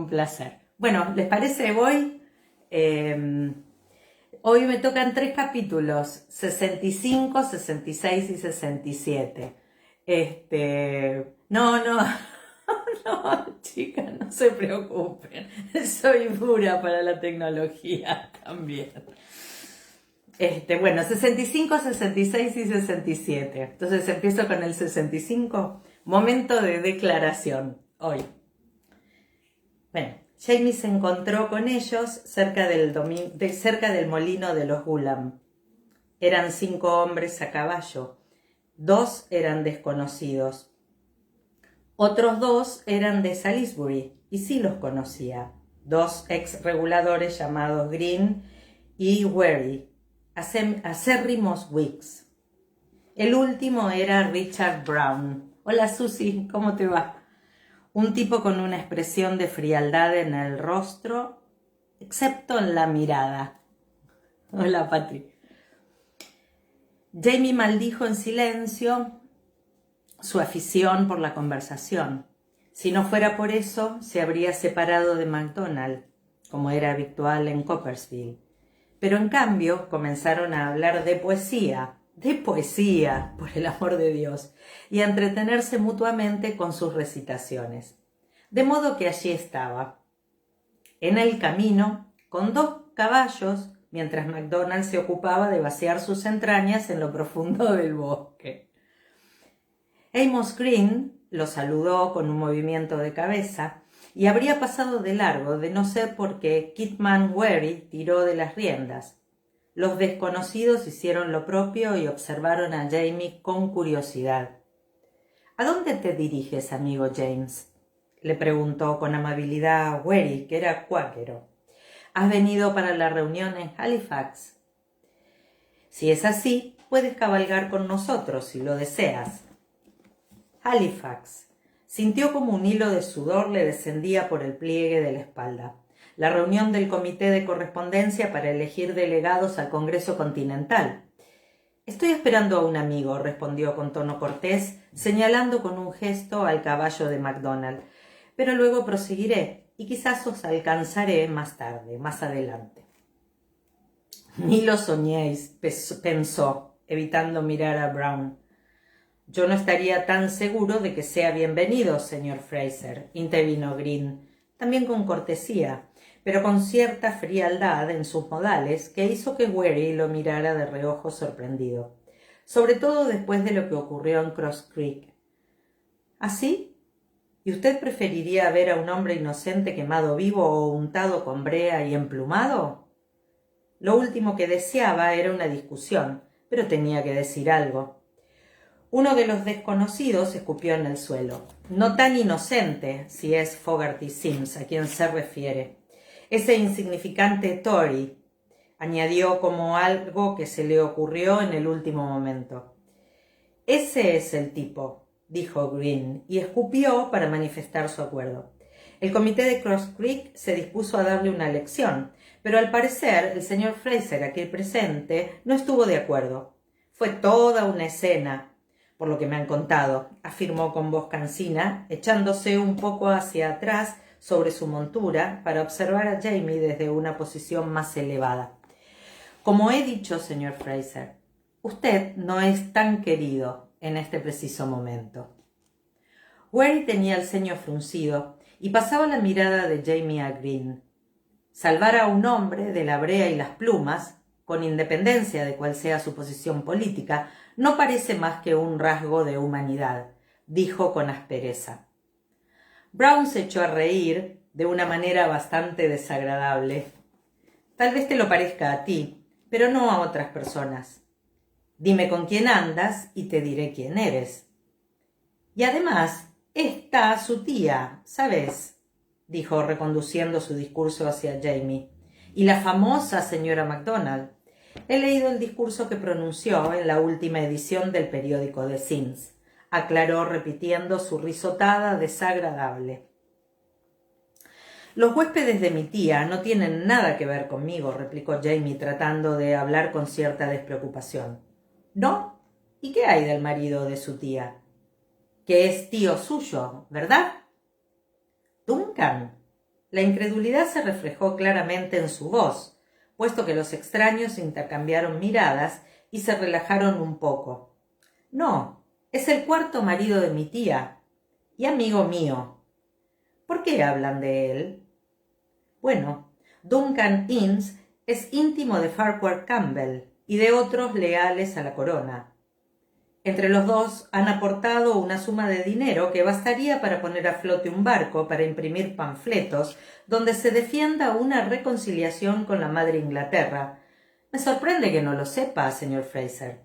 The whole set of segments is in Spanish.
placer. Bueno, ¿les parece? Hoy me tocan 3 capítulos, 65, 66 y 67. No, no, chicas, no se preocupen. Soy dura para la tecnología también. Bueno, 65, 66 y 67. Entonces empiezo con el 65. Momento de declaración, hoy. Bueno, Jamie se encontró con ellos cerca del molino de los Gulam. Eran 5 hombres a caballo. 2 eran desconocidos. Otros 2 eran de Salisbury, y sí los conocía. 2 ex reguladores llamados Green y Wary, acérrimos Whigs. El último era Richard Brown. Hola Susie, ¿cómo te va? Un tipo con una expresión de frialdad en el rostro, excepto en la mirada. Hola Patri. Jamie maldijo en silencio su afición por la conversación. Si no fuera por eso, se habría separado de MacDonald, como era habitual en Coppersville. Pero en cambio comenzaron a hablar de poesía, por el amor de Dios, y a entretenerse mutuamente con sus recitaciones. De modo que allí estaba, en el camino, con 2 caballos, mientras MacDonald se ocupaba de vaciar sus entrañas en lo profundo del bosque. Amos Green lo saludó con un movimiento de cabeza y habría pasado de largo de no ser porque Kidman Wary tiró de las riendas. Los desconocidos hicieron lo propio y observaron a Jamie con curiosidad. «¿A dónde te diriges, amigo James?», le preguntó con amabilidad Wary, que era cuáquero. «¿Has venido para la reunión en Halifax?». «Si es así, puedes cabalgar con nosotros si lo deseas». Halifax. Sintió como un hilo de sudor le descendía por el pliegue de la espalda. La reunión del comité de correspondencia para elegir delegados al Congreso Continental. «Estoy esperando a un amigo», respondió con tono cortés, señalando con un gesto al caballo de MacDonald. «Pero luego proseguiré, y quizás os alcanzaré más tarde, más adelante». «Ni lo soñéis», pensó, evitando mirar a Brown. «Yo no estaría tan seguro de que sea bienvenido, señor Fraser», intervino Green, también con cortesía, pero con cierta frialdad en sus modales que hizo que Wary lo mirara de reojo sorprendido, sobre todo después de lo que ocurrió en Cross Creek. ¿Así? ¿Y usted preferiría ver a un hombre inocente quemado vivo o untado con brea y emplumado? Lo último que deseaba era una discusión, pero tenía que decir algo. Uno de los desconocidos escupió en el suelo. «No tan inocente, si es Fogarty Sims a quien se refiere. Ese insignificante Tory», añadió como algo que se le ocurrió en el último momento. «Ese es el tipo», dijo Green, y escupió para manifestar su acuerdo. El comité de Cross Creek se dispuso a darle una lección, pero al parecer el señor Fraser, aquí presente, no estuvo de acuerdo. «Fue toda una escena, por lo que me han contado», afirmó con voz cansina, echándose un poco hacia atrás sobre su montura para observar a Jamie desde una posición más elevada. «Como he dicho, señor Fraser, usted no es tan querido en este preciso momento». Wary tenía el ceño fruncido y pasaba la mirada de Jamie a Green. Salvar a un hombre de la brea y las plumas, con independencia de cuál sea su posición política, no parece más que un rasgo de humanidad, dijo con aspereza. Brown se echó a reír de una manera bastante desagradable. «Tal vez te lo parezca a ti, pero no a otras personas. Dime con quién andas y te diré quién eres. Y además está su tía, ¿sabes?», dijo reconduciendo su discurso hacia Jamie, «y la famosa señora MacDonald. He leído el discurso que pronunció en la última edición del periódico de Sims», aclaró repitiendo su risotada desagradable. «Los huéspedes de mi tía no tienen nada que ver conmigo», replicó Jamie tratando de hablar con cierta despreocupación. «¿No? ¿Y qué hay del marido de su tía? Que es tío suyo, ¿verdad?» «Duncan». La incredulidad se reflejó claramente en su voz, puesto que los extraños intercambiaron miradas y se relajaron un poco. No, es el cuarto marido de mi tía y amigo mío. ¿Por qué hablan de él? Bueno, Duncan Innes es íntimo de Farquhar Campbell y de otros leales a la corona. Entre los dos han aportado una suma de dinero que bastaría para poner a flote un barco para imprimir panfletos donde se defienda una reconciliación con la madre Inglaterra. Me sorprende que no lo sepa, señor Fraser.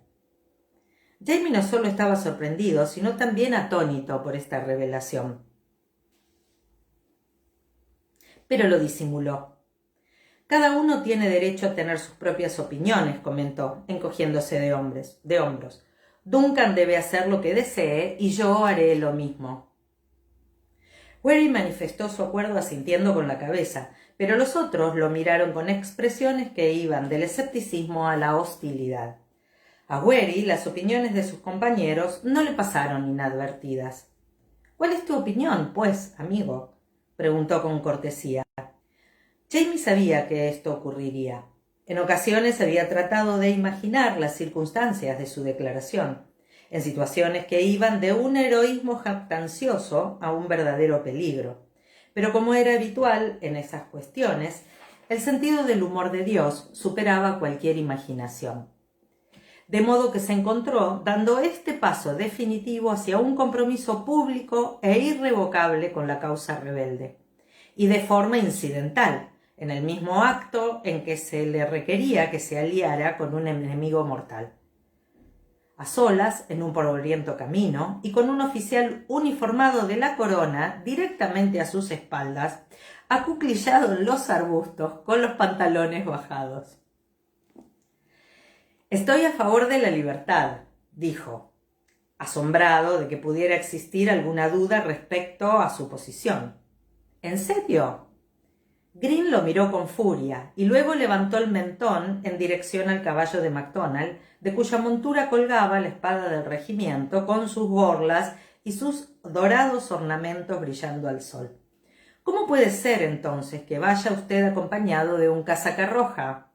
Jamie no solo estaba sorprendido, sino también atónito por esta revelación. Pero lo disimuló. Cada uno tiene derecho a tener sus propias opiniones, comentó, encogiéndose de hombros. Duncan debe hacer lo que desee y yo haré lo mismo. Wary manifestó su acuerdo asintiendo con la cabeza, pero los otros lo miraron con expresiones que iban del escepticismo a la hostilidad. A Wary las opiniones de sus compañeros no le pasaron inadvertidas. «¿Cuál es tu opinión, pues, amigo?», preguntó con cortesía. Jamie sabía que esto ocurriría. En ocasiones había tratado de imaginar las circunstancias de su declaración, en situaciones que iban de un heroísmo jactancioso a un verdadero peligro. Pero como era habitual en esas cuestiones, el sentido del humor de Dios superaba cualquier imaginación. De modo que se encontró dando este paso definitivo hacia un compromiso público e irrevocable con la causa rebelde, y de forma incidental, en el mismo acto en que se le requería que se aliara con un enemigo mortal. A solas, en un polvoriento camino, y con un oficial uniformado de la corona directamente a sus espaldas, acuclillado en los arbustos con los pantalones bajados. «Estoy a favor de la libertad», dijo, asombrado de que pudiera existir alguna duda respecto a su posición. «¿En serio?». Green lo miró con furia y luego levantó el mentón en dirección al caballo de MacDonald, de cuya montura colgaba la espada del regimiento con sus borlas y sus dorados ornamentos brillando al sol. «¿Cómo puede ser, entonces, que vaya usted acompañado de un casaca roja?»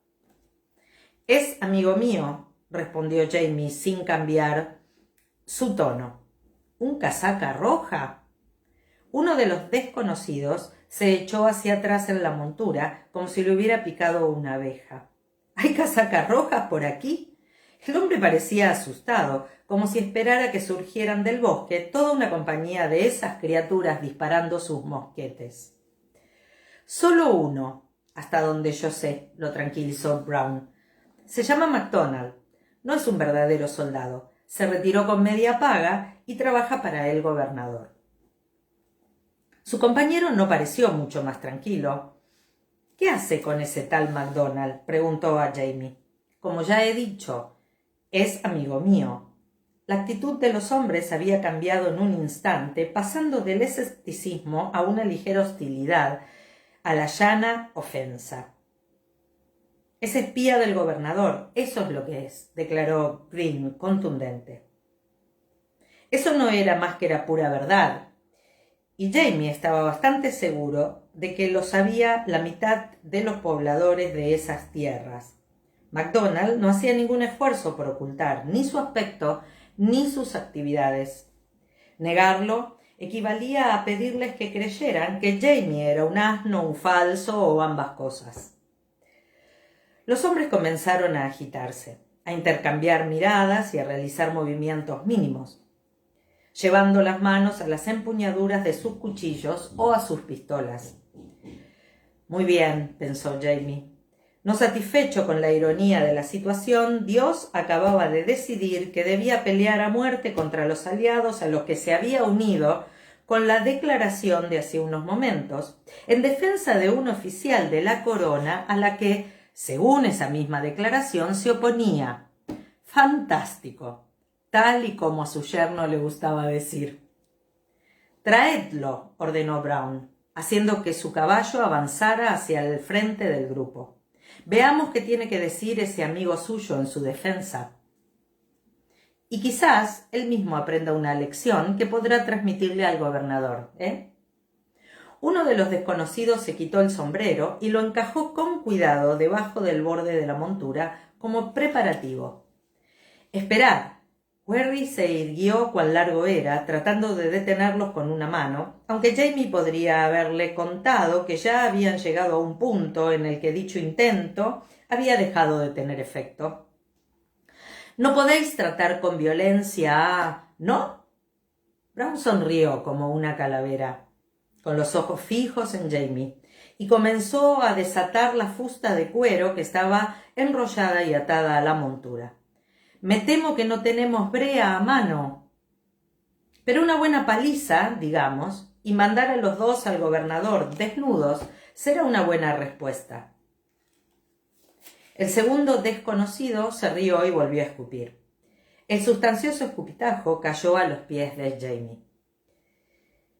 «Es amigo mío», respondió Jamie sin cambiar su tono. «¿Un casaca roja?». Uno de los desconocidos se echó hacia atrás en la montura, como si le hubiera picado una abeja. «¿Hay casacas rojas por aquí?». El hombre parecía asustado, como si esperara que surgieran del bosque toda una compañía de esas criaturas disparando sus mosquetes. «Solo uno, hasta donde yo sé», lo tranquilizó Brown. «Se llama MacDonald. No es un verdadero soldado. Se retiró con media paga y trabaja para el gobernador». Su compañero no pareció mucho más tranquilo. «¿Qué hace con ese tal MacDonald?», preguntó a Jamie. «Como ya he dicho, es amigo mío». La actitud de los hombres había cambiado en un instante, pasando del escepticismo a una ligera hostilidad, a la llana ofensa. «Es espía del gobernador, eso es lo que es», declaró Green, contundente. Eso no era más que la pura verdad, y Jamie estaba bastante seguro de que lo sabía la mitad de los pobladores de esas tierras. MacDonald no hacía ningún esfuerzo por ocultar ni su aspecto ni sus actividades. Negarlo equivalía a pedirles que creyeran que Jamie era un asno, un falso o ambas cosas. Los hombres comenzaron a agitarse, a intercambiar miradas y a realizar movimientos mínimos, llevando las manos a las empuñaduras de sus cuchillos o a sus pistolas. «Muy bien», pensó Jamie. No satisfecho con la ironía de la situación, Dios acababa de decidir que debía pelear a muerte contra los aliados a los que se había unido con la declaración de hace unos momentos, en defensa de un oficial de la corona a la que, según esa misma declaración, se oponía. «Fantástico», tal y como a su yerno le gustaba decir. «Traedlo», ordenó Brown, haciendo que su caballo avanzara hacia el frente del grupo. «Veamos qué tiene que decir ese amigo suyo en su defensa. Y quizás él mismo aprenda una lección que podrá transmitirle al gobernador, ¿eh?». Uno de los desconocidos se quitó el sombrero y lo encajó con cuidado debajo del borde de la montura como preparativo. «Esperad». Querry se irguió cuán largo era, tratando de detenerlos con una mano, aunque Jamie podría haberle contado que ya habían llegado a un punto en el que dicho intento había dejado de tener efecto. «No podéis tratar con violencia a... ¿no?» Brown sonrió como una calavera, con los ojos fijos en Jamie, y comenzó a desatar la fusta de cuero que estaba enrollada y atada a la montura. «Me temo que no tenemos brea a mano. Pero una buena paliza, digamos, y mandar a los dos al gobernador desnudos será una buena respuesta». El segundo desconocido se rió y volvió a escupir. El sustancioso escupitajo cayó a los pies de Jamie.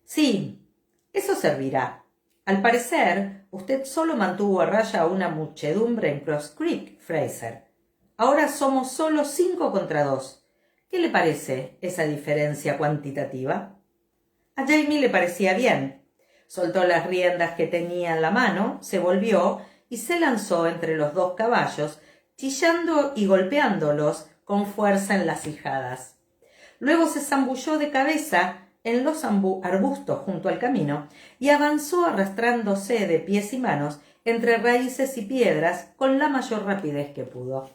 «Sí, eso servirá. Al parecer, usted solo mantuvo a raya a una muchedumbre en Cross Creek, Fraser. Ahora somos solo 5 contra 2. ¿Qué le parece esa diferencia cuantitativa?» A Jamie le parecía bien. Soltó las riendas que tenía en la mano, se volvió y se lanzó entre los 2 caballos, chillando y golpeándolos con fuerza en las ijadas. Luego se zambulló de cabeza en los arbustos junto al camino y avanzó arrastrándose de pies y manos entre raíces y piedras con la mayor rapidez que pudo.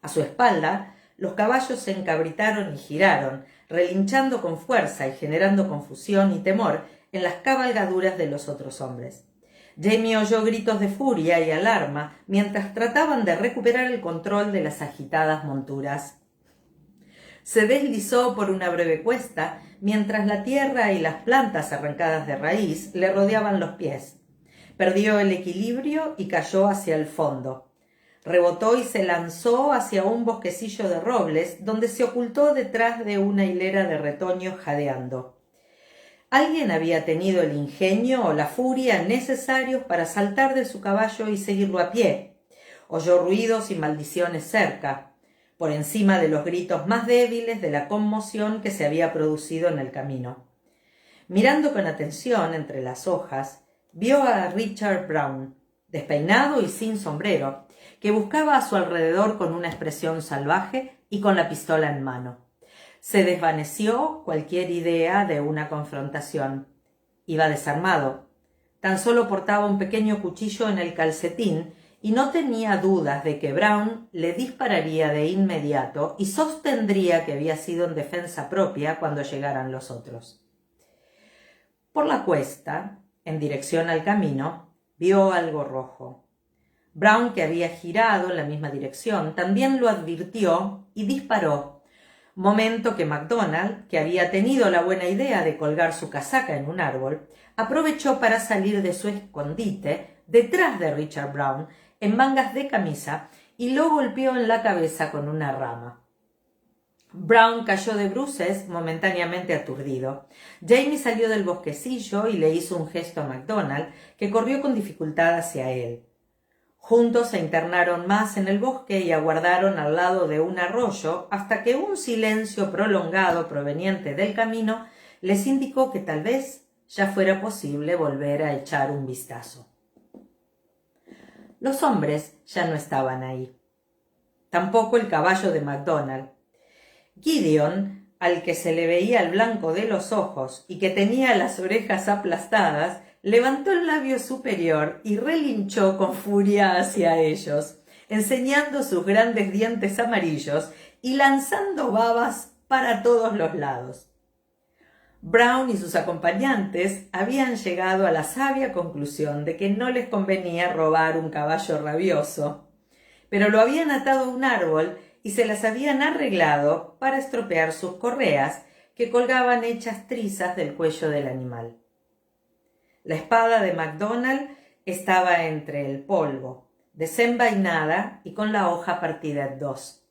A su espalda, los caballos se encabritaron y giraron, relinchando con fuerza y generando confusión y temor en las cabalgaduras de los otros hombres. Jamie oyó gritos de furia y alarma mientras trataban de recuperar el control de las agitadas monturas. Se deslizó por una breve cuesta mientras la tierra y las plantas arrancadas de raíz le rodeaban los pies. Perdió el equilibrio y cayó hacia el fondo. Rebotó y se lanzó hacia un bosquecillo de robles, donde se ocultó detrás de una hilera de retoños jadeando. Alguien había tenido el ingenio o la furia necesarios para saltar de su caballo y seguirlo a pie. Oyó ruidos y maldiciones cerca, por encima de los gritos más débiles de la conmoción que se había producido en el camino. Mirando con atención entre las hojas, vio a Richard Brown, despeinado y sin sombrero, que buscaba a su alrededor con una expresión salvaje y con la pistola en mano. Se desvaneció cualquier idea de una confrontación. Iba desarmado. Tan solo portaba un pequeño cuchillo en el calcetín y no tenía dudas de que Brown le dispararía de inmediato y sostendría que había sido en defensa propia cuando llegaran los otros. Por la cuesta, en dirección al camino, vio algo rojo. Brown, que había girado en la misma dirección, también lo advirtió y disparó, momento que MacDonald, que había tenido la buena idea de colgar su casaca en un árbol, aprovechó para salir de su escondite detrás de Richard Brown en mangas de camisa y lo golpeó en la cabeza con una rama. Brown cayó de bruces, momentáneamente aturdido. Jamie salió del bosquecillo y le hizo un gesto a MacDonald, que corrió con dificultad hacia él. Juntos se internaron más en el bosque y aguardaron al lado de un arroyo hasta que un silencio prolongado proveniente del camino les indicó que tal vez ya fuera posible volver a echar un vistazo. Los hombres ya no estaban ahí. Tampoco el caballo de MacDonald. Gideon, al que se le veía el blanco de los ojos y que tenía las orejas aplastadas, levantó el labio superior y relinchó con furia hacia ellos, enseñando sus grandes dientes amarillos y lanzando babas para todos los lados. Brown y sus acompañantes habían llegado a la sabia conclusión de que no les convenía robar un caballo rabioso, pero lo habían atado a un árbol y se las habían arreglado para estropear sus correas, que colgaban hechas trizas del cuello del animal. La espada de MacDonald estaba entre el polvo, desenvainada y con la hoja partida en 2.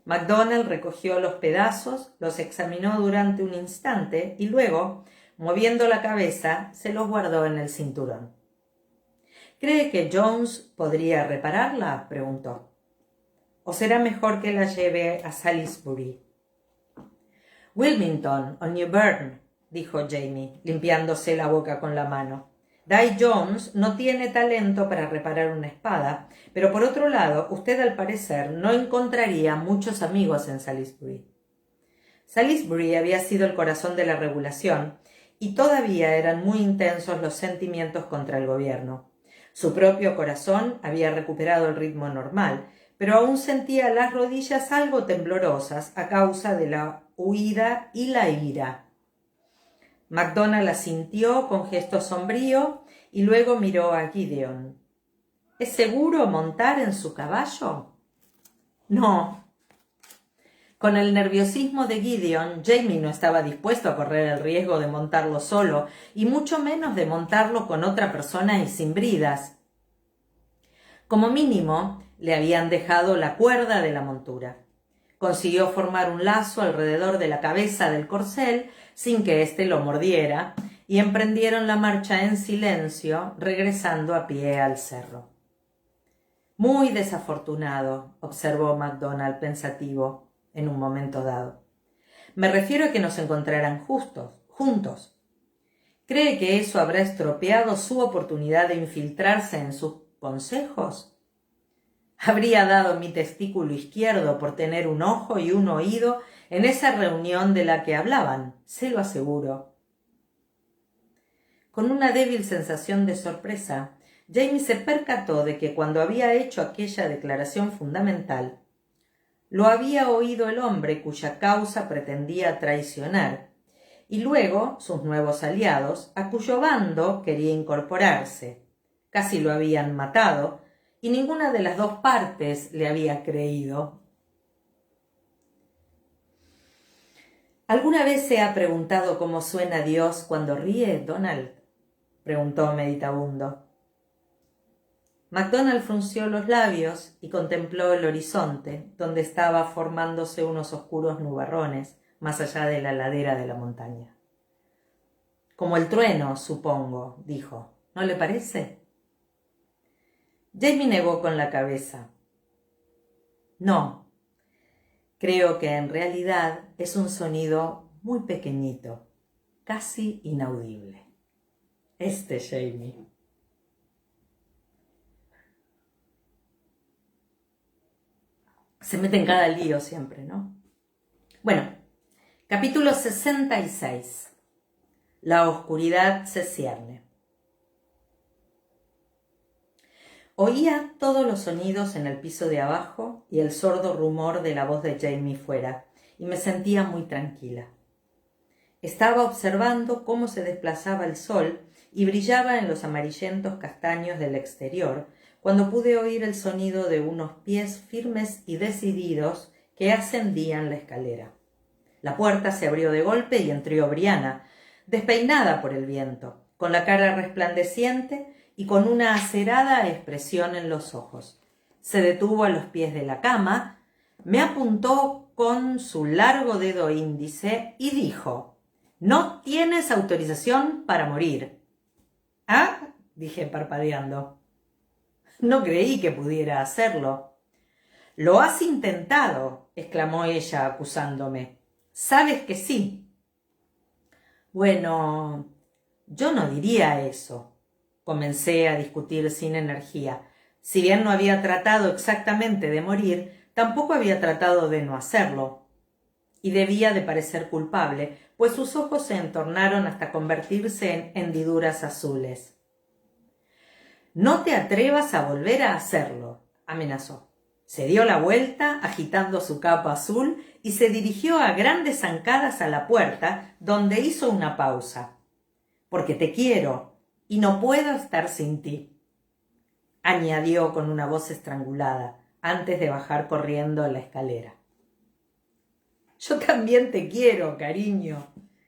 MacDonald recogió los pedazos, los examinó durante un instante y luego, moviendo la cabeza, se los guardó en el cinturón. ¿Cree que Jones podría repararla?, preguntó. ¿O será mejor que la lleve a Salisbury? Wilmington o New Bern. dijo Jamie, limpiándose la boca con la mano. Dai Jones no tiene talento para reparar una espada, pero por otro lado, usted al parecer no encontraría muchos amigos en Salisbury. Salisbury había sido el corazón de la regulación y todavía eran muy intensos los sentimientos contra el gobierno. Su propio corazón había recuperado el ritmo normal, pero aún sentía las rodillas algo temblorosas a causa de la huida y la ira. MacDonald asintió con gesto sombrío y luego miró a Gideon. ¿Es seguro montar en su caballo? No. Con el nerviosismo de Gideon, Jamie no estaba dispuesto a correr el riesgo de montarlo solo, y mucho menos de montarlo con otra persona y sin bridas. Como mínimo, le habían dejado la cuerda de la montura. Consiguió formar un lazo alrededor de la cabeza del corcel sin que éste lo mordiera, y emprendieron la marcha en silencio, regresando a pie al cerro. Muy desafortunado, observó MacDonald pensativo en un momento dado. Me refiero a que nos encontraran juntos. ¿Cree que eso habrá estropeado su oportunidad de infiltrarse en sus consejos? Habría dado mi testículo izquierdo por tener un ojo y un oído en esa reunión de la que hablaban, se lo aseguro. Con una débil sensación de sorpresa, Jamie se percató de que cuando había hecho aquella declaración fundamental, lo había oído el hombre cuya causa pretendía traicionar, y luego sus nuevos aliados, a cuyo bando quería incorporarse. Casi lo habían matado, y ninguna de las dos partes le había creído. ¿Alguna vez se ha preguntado cómo suena Dios cuando ríe, Donald?, preguntó meditabundo. MacDonald frunció los labios y contempló el horizonte, donde estaba formándose unos oscuros nubarrones, más allá de la ladera de la montaña. Como el trueno, supongo, dijo. ¿No le parece? Jamie negó con la cabeza. No, creo que en realidad es un sonido muy pequeñito, casi inaudible. Jamie. Se mete en cada lío siempre, ¿no? Bueno, capítulo 66. La oscuridad se cierne. Oía todos los sonidos en el piso de abajo y el sordo rumor de la voz de Jamie fuera, y me sentía muy tranquila. Estaba observando cómo se desplazaba el sol y brillaba en los amarillentos castaños del exterior, cuando pude oír el sonido de unos pies firmes y decididos que ascendían la escalera. La puerta se abrió de golpe y entró Brianna, despeinada por el viento, con la cara resplandeciente y con una acerada expresión en los ojos. Se detuvo a los pies de la cama, me apuntó con su largo dedo índice y dijo: «No tienes autorización para morir». «¿Ah?», dije parpadeando. No creí que pudiera hacerlo. «Lo has intentado», exclamó ella acusándome. «Sabes que sí». «Bueno, yo no diría eso», comencé a discutir sin energía. Si bien no había tratado exactamente de morir, tampoco había tratado de no hacerlo. Y debía de parecer culpable, pues sus ojos se entornaron hasta convertirse en hendiduras azules. «No te atrevas a volver a hacerlo», amenazó. Se dio la vuelta, agitando su capa azul, y se dirigió a grandes zancadas a la puerta, donde hizo una pausa. «Porque te quiero, y no puedo estar sin ti», añadió con una voz estrangulada, antes de bajar corriendo la escalera. «Yo también te quiero, cariño»,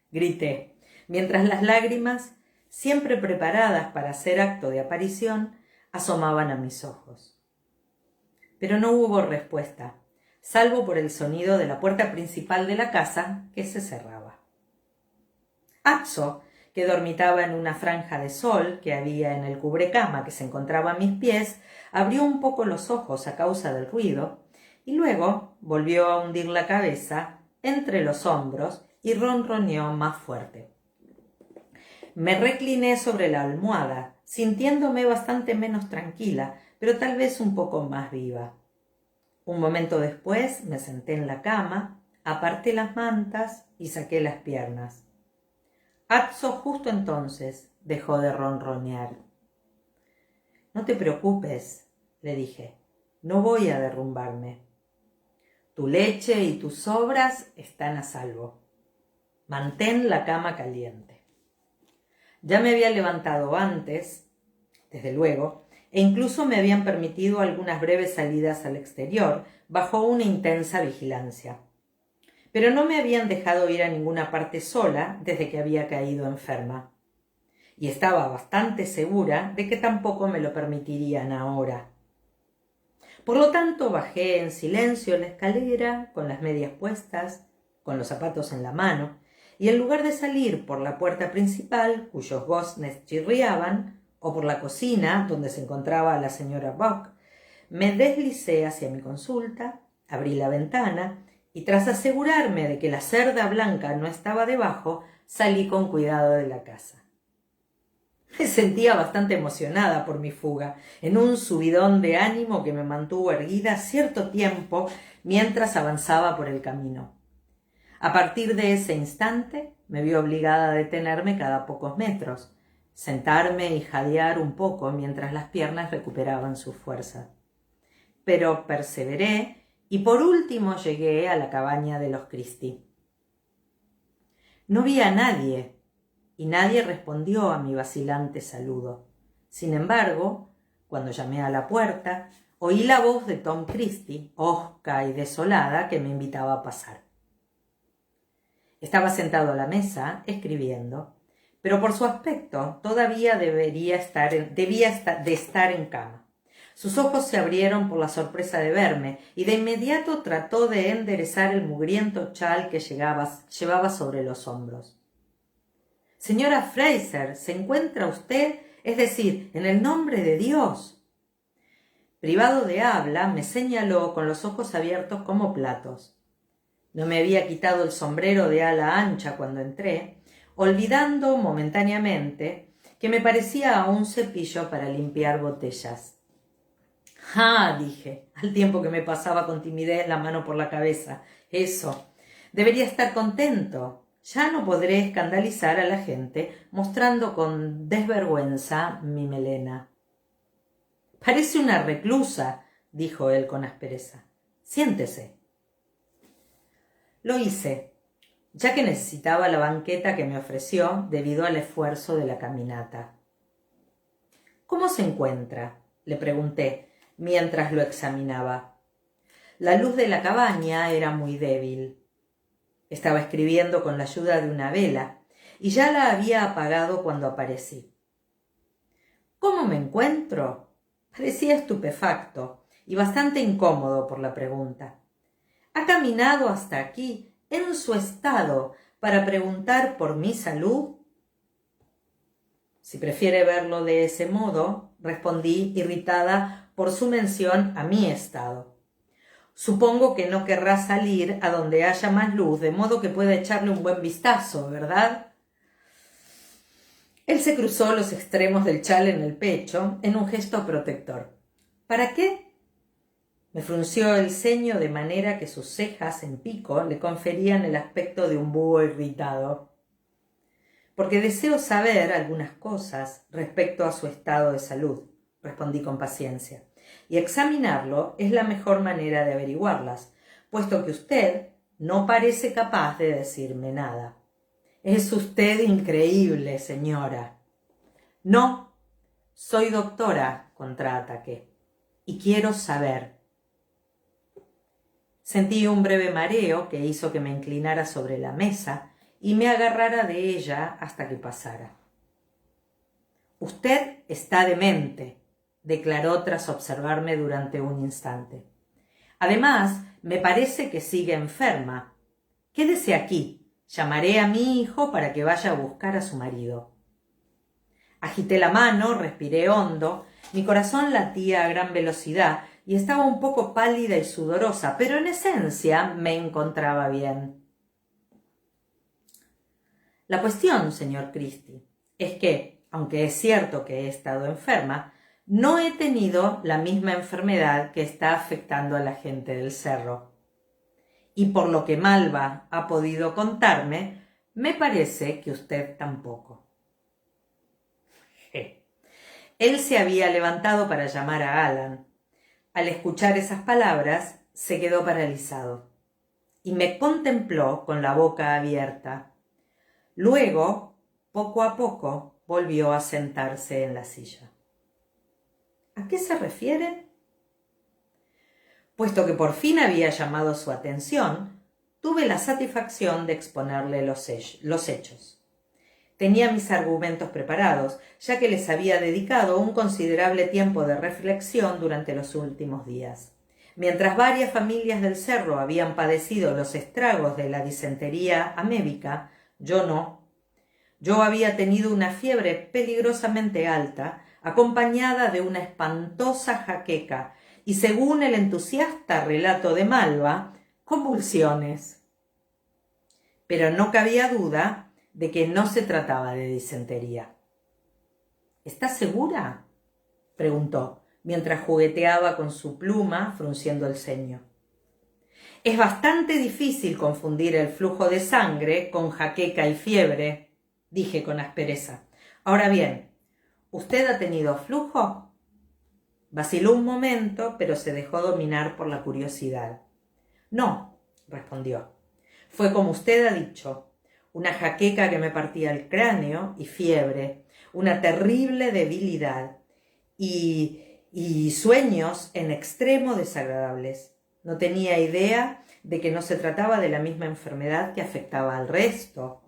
grité, mientras las lágrimas, siempre preparadas para hacer acto de aparición, asomaban a mis ojos. Pero no hubo respuesta, salvo por el sonido de la puerta principal de la casa que se cerraba. Atso, que dormitaba en una franja de sol que había en el cubrecama que se encontraba a mis pies, abrió un poco los ojos a causa del ruido y luego volvió a hundir la cabeza entre los hombros y ronroneó más fuerte. Me recliné sobre la almohada, sintiéndome bastante menos tranquila, pero tal vez un poco más viva. Un momento después me senté en la cama, aparté las mantas y saqué las piernas. Atso justo entonces dejó de ronronear. «No te preocupes», le dije, «no voy a derrumbarme. Tu leche y tus sobras están a salvo. Mantén la cama caliente». Ya me había levantado antes, desde luego, e incluso me habían permitido algunas breves salidas al exterior, bajo una intensa vigilancia. Pero no me habían dejado ir a ninguna parte sola desde que había caído enferma. Y estaba bastante segura de que tampoco me lo permitirían ahora. Por lo tanto, bajé en silencio la escalera, con las medias puestas, con los zapatos en la mano, y en lugar de salir por la puerta principal, cuyos goznes chirriaban, o por la cocina, donde se encontraba la señora Buck, me deslicé hacia mi consulta, abrí la ventana, y tras asegurarme de que la cerda blanca no estaba debajo, salí con cuidado de la casa. Me sentía bastante emocionada por mi fuga, en un subidón de ánimo que me mantuvo erguida cierto tiempo mientras avanzaba por el camino. A partir de ese instante me vi obligada a detenerme cada pocos metros, sentarme y jadear un poco mientras las piernas recuperaban su fuerza. Pero perseveré y por último llegué a la cabaña de los Christie. No vi a nadie, y nadie respondió a mi vacilante saludo. Sin embargo, cuando llamé a la puerta, oí la voz de Tom Christie, hosca y desolada, que me invitaba a pasar. Estaba sentado a la mesa, escribiendo, pero por su aspecto todavía debía estar en cama. Sus ojos se abrieron por la sorpresa de verme, y de inmediato trató de enderezar el mugriento chal que llevaba sobre los hombros. «Señora Fraser, ¿se encuentra usted? Es decir, en el nombre de Dios». Privado de habla, me señaló con los ojos abiertos como platos. No me había quitado el sombrero de ala ancha cuando entré, olvidando momentáneamente que me parecía a un cepillo para limpiar botellas. «Ah», dije, al tiempo que me pasaba con timidez la mano por la cabeza, «eso. Debería estar contento. Ya no podré escandalizar a la gente mostrando con desvergüenza mi melena». «Parece una reclusa», dijo él con aspereza. «Siéntese». Lo hice, ya que necesitaba la banqueta que me ofreció debido al esfuerzo de la caminata. «¿Cómo se encuentra?», le pregunté, mientras lo examinaba. La luz de la cabaña era muy débil. Estaba escribiendo con la ayuda de una vela, y ya la había apagado cuando aparecí. «¿Cómo me encuentro?». Parecía estupefacto y bastante incómodo por la pregunta. «¿Ha caminado hasta aquí, en su estado, para preguntar por mi salud?». «Si prefiere verlo de ese modo», respondí, irritada por su mención a mi estado. «Supongo que no querrá salir a donde haya más luz, de modo que pueda echarle un buen vistazo, ¿verdad?». Él se cruzó los extremos del chal en el pecho en un gesto protector. «¿Para qué?». Me frunció el ceño de manera que sus cejas en pico le conferían el aspecto de un búho irritado. «Porque deseo saber algunas cosas respecto a su estado de salud», respondí con paciencia, «y examinarlo es la mejor manera de averiguarlas, puesto que usted no parece capaz de decirme nada». «Es usted increíble, señora». «No, soy doctora», contraataqué, «y quiero saber». Sentí un breve mareo que hizo que me inclinara sobre la mesa y me agarrara de ella hasta que pasara. «Usted está demente», declaró tras observarme durante un instante. «Además, me parece que sigue enferma. Quédese aquí. Llamaré a mi hijo para que vaya a buscar a su marido». Agité la mano, respiré hondo, mi corazón latía a gran velocidad y estaba un poco pálida y sudorosa, pero en esencia me encontraba bien. «La cuestión, señor Christie», es que, aunque es cierto que he estado enferma, no he tenido la misma enfermedad que está afectando a la gente del cerro. Y por lo que Malva ha podido contarme, me parece que usted tampoco. Él se había levantado para llamar a Alan. Al escuchar esas palabras, se quedó paralizado y me contempló con la boca abierta. Luego, poco a poco, volvió a sentarse en la silla. ¿A qué se refiere? Puesto que por fin había llamado su atención, tuve la satisfacción de exponerle los hechos. Tenía mis argumentos preparados, ya que les había dedicado un considerable tiempo de reflexión durante los últimos días. Mientras varias familias del cerro habían padecido los estragos de la disentería amébica, yo no. Yo había tenido una fiebre peligrosamente alta, acompañada de una espantosa jaqueca, y según el entusiasta relato de Malva, convulsiones. Pero no cabía duda de que no se trataba de disentería. ¿Está segura?, preguntó, mientras jugueteaba con su pluma, frunciendo el ceño. Es bastante difícil confundir el flujo de sangre con jaqueca y fiebre, dije con aspereza. Ahora bien, ¿usted ha tenido flujo? Vaciló un momento, pero se dejó dominar por la curiosidad. No, respondió. Fue como usted ha dicho, una jaqueca que me partía el cráneo y fiebre, una terrible debilidad y sueños en extremo desagradables. No tenía idea de que no se trataba de la misma enfermedad que afectaba al resto.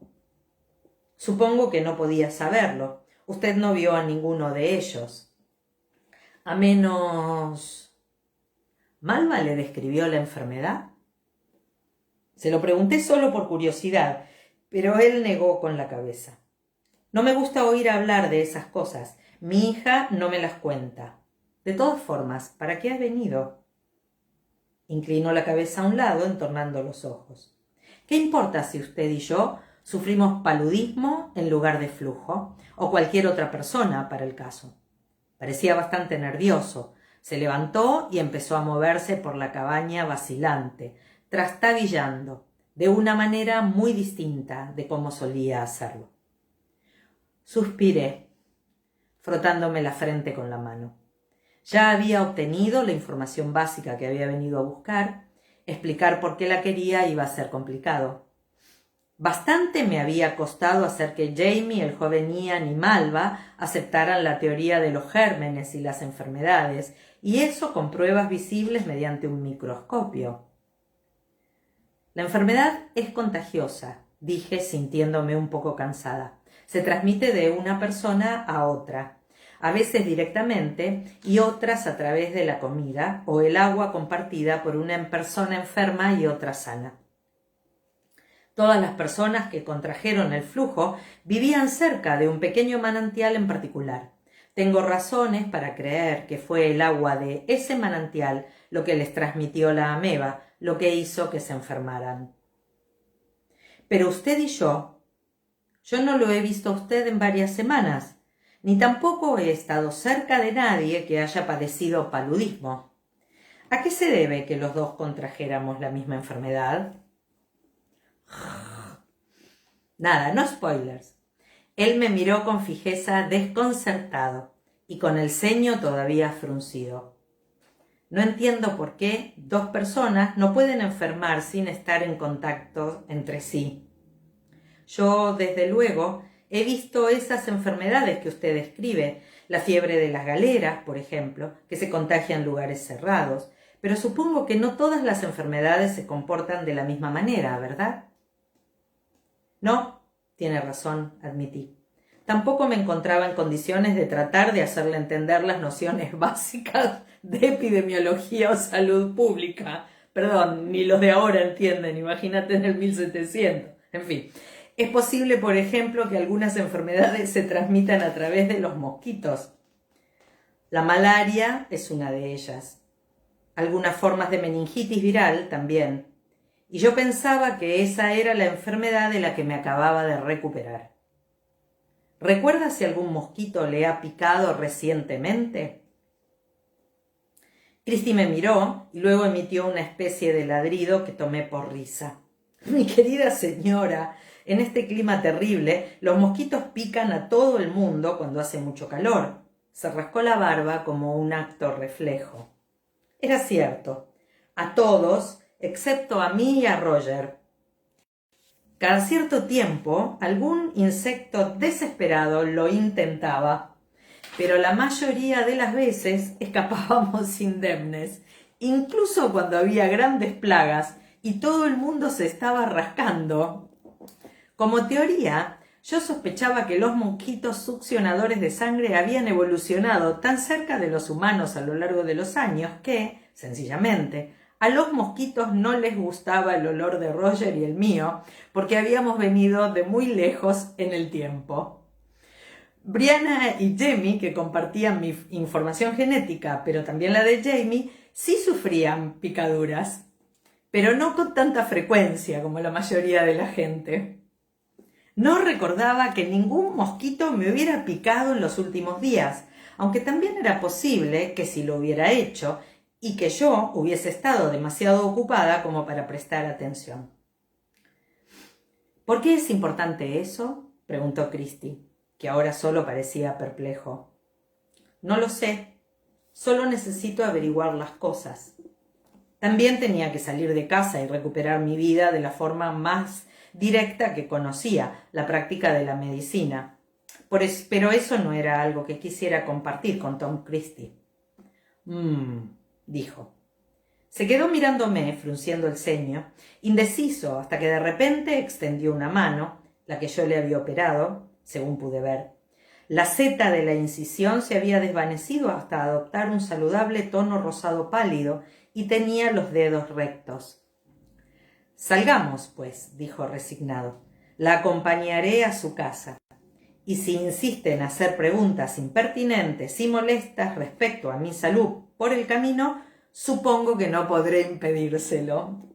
Supongo que no podía saberlo. Usted no vio a ninguno de ellos. A menos... ¿Malva le describió la enfermedad? Se lo pregunté solo por curiosidad, pero él negó con la cabeza. No me gusta oír hablar de esas cosas. Mi hija no me las cuenta. De todas formas, ¿para qué ha venido? Inclinó la cabeza a un lado, entornando los ojos. ¿Qué importa si usted y yo sufrimos paludismo en lugar de flujo, o cualquier otra persona para el caso? Parecía bastante nervioso. Se levantó y empezó a moverse por la cabaña vacilante, trastabillando, de una manera muy distinta de cómo solía hacerlo. Suspiré, frotándome la frente con la mano. Ya había obtenido la información básica que había venido a buscar. Explicar por qué la quería iba a ser complicado. Bastante me había costado hacer que Jamie, el joven Ian y Malva aceptaran la teoría de los gérmenes y las enfermedades, y eso con pruebas visibles mediante un microscopio. La enfermedad es contagiosa, dije sintiéndome un poco cansada. Se transmite de una persona a otra, a veces directamente y otras a través de la comida o el agua compartida por una persona enferma y otra sana. Todas las personas que contrajeron el flujo vivían cerca de un pequeño manantial en particular. Tengo razones para creer que fue el agua de ese manantial lo que les transmitió la ameba, lo que hizo que se enfermaran. Pero usted y yo no lo he visto a usted en varias semanas, ni tampoco he estado cerca de nadie que haya padecido paludismo. ¿A qué se debe que los dos contrajéramos la misma enfermedad? Nada, no spoilers. Él me miró con fijeza desconcertado y con el ceño todavía fruncido. No entiendo por qué dos personas no pueden enfermar sin estar en contacto entre sí. Yo, desde luego, he visto esas enfermedades que usted describe, la fiebre de las galeras, por ejemplo, que se contagia en lugares cerrados, pero supongo que no todas las enfermedades se comportan de la misma manera, ¿verdad? No, tiene razón, admití. Tampoco me encontraba en condiciones de tratar de hacerle entender las nociones básicas de epidemiología o salud pública. Perdón, ni los de ahora entienden, imagínate en el 1700. En fin, es posible, por ejemplo, que algunas enfermedades se transmitan a través de los mosquitos. La malaria es una de ellas. Algunas formas de meningitis viral también. Y yo pensaba que esa era la enfermedad de la que me acababa de recuperar. ¿Recuerda si algún mosquito le ha picado recientemente? Christie me miró y luego emitió una especie de ladrido que tomé por risa. Mi querida señora, en este clima terrible, los mosquitos pican a todo el mundo cuando hace mucho calor. Se rascó la barba como un acto reflejo. Era cierto, a todos, excepto a mí y a Roger. Cada cierto tiempo, algún insecto desesperado lo intentaba, pero la mayoría de las veces escapábamos indemnes, incluso cuando había grandes plagas y todo el mundo se estaba rascando. Como teoría, yo sospechaba que los mosquitos succionadores de sangre habían evolucionado tan cerca de los humanos a lo largo de los años que, sencillamente, a los mosquitos no les gustaba el olor de Roger y el mío, porque habíamos venido de muy lejos en el tiempo. Brianna y Jamie, que compartían mi información genética, pero también la de Jamie, sí sufrían picaduras, pero no con tanta frecuencia como la mayoría de la gente. No recordaba que ningún mosquito me hubiera picado en los últimos días, aunque también era posible que si lo hubiera hecho y que yo hubiese estado demasiado ocupada como para prestar atención. ¿Por qué es importante eso?, preguntó Christie, que ahora solo parecía perplejo. No lo sé, solo necesito averiguar las cosas. También tenía que salir de casa y recuperar mi vida de la forma más directa que conocía, la práctica de la medicina. Pero eso no era algo que quisiera compartir con Tom Christie. Dijo. Se quedó mirándome, frunciendo el ceño, indeciso, hasta que de repente extendió una mano, la que yo le había operado, según pude ver. La seta de la incisión se había desvanecido hasta adoptar un saludable tono rosado pálido y tenía los dedos rectos. Salgamos, pues, dijo resignado. La acompañaré a su casa. Y si insiste en hacer preguntas impertinentes y molestas respecto a mi salud por el camino, supongo que no podré impedírselo.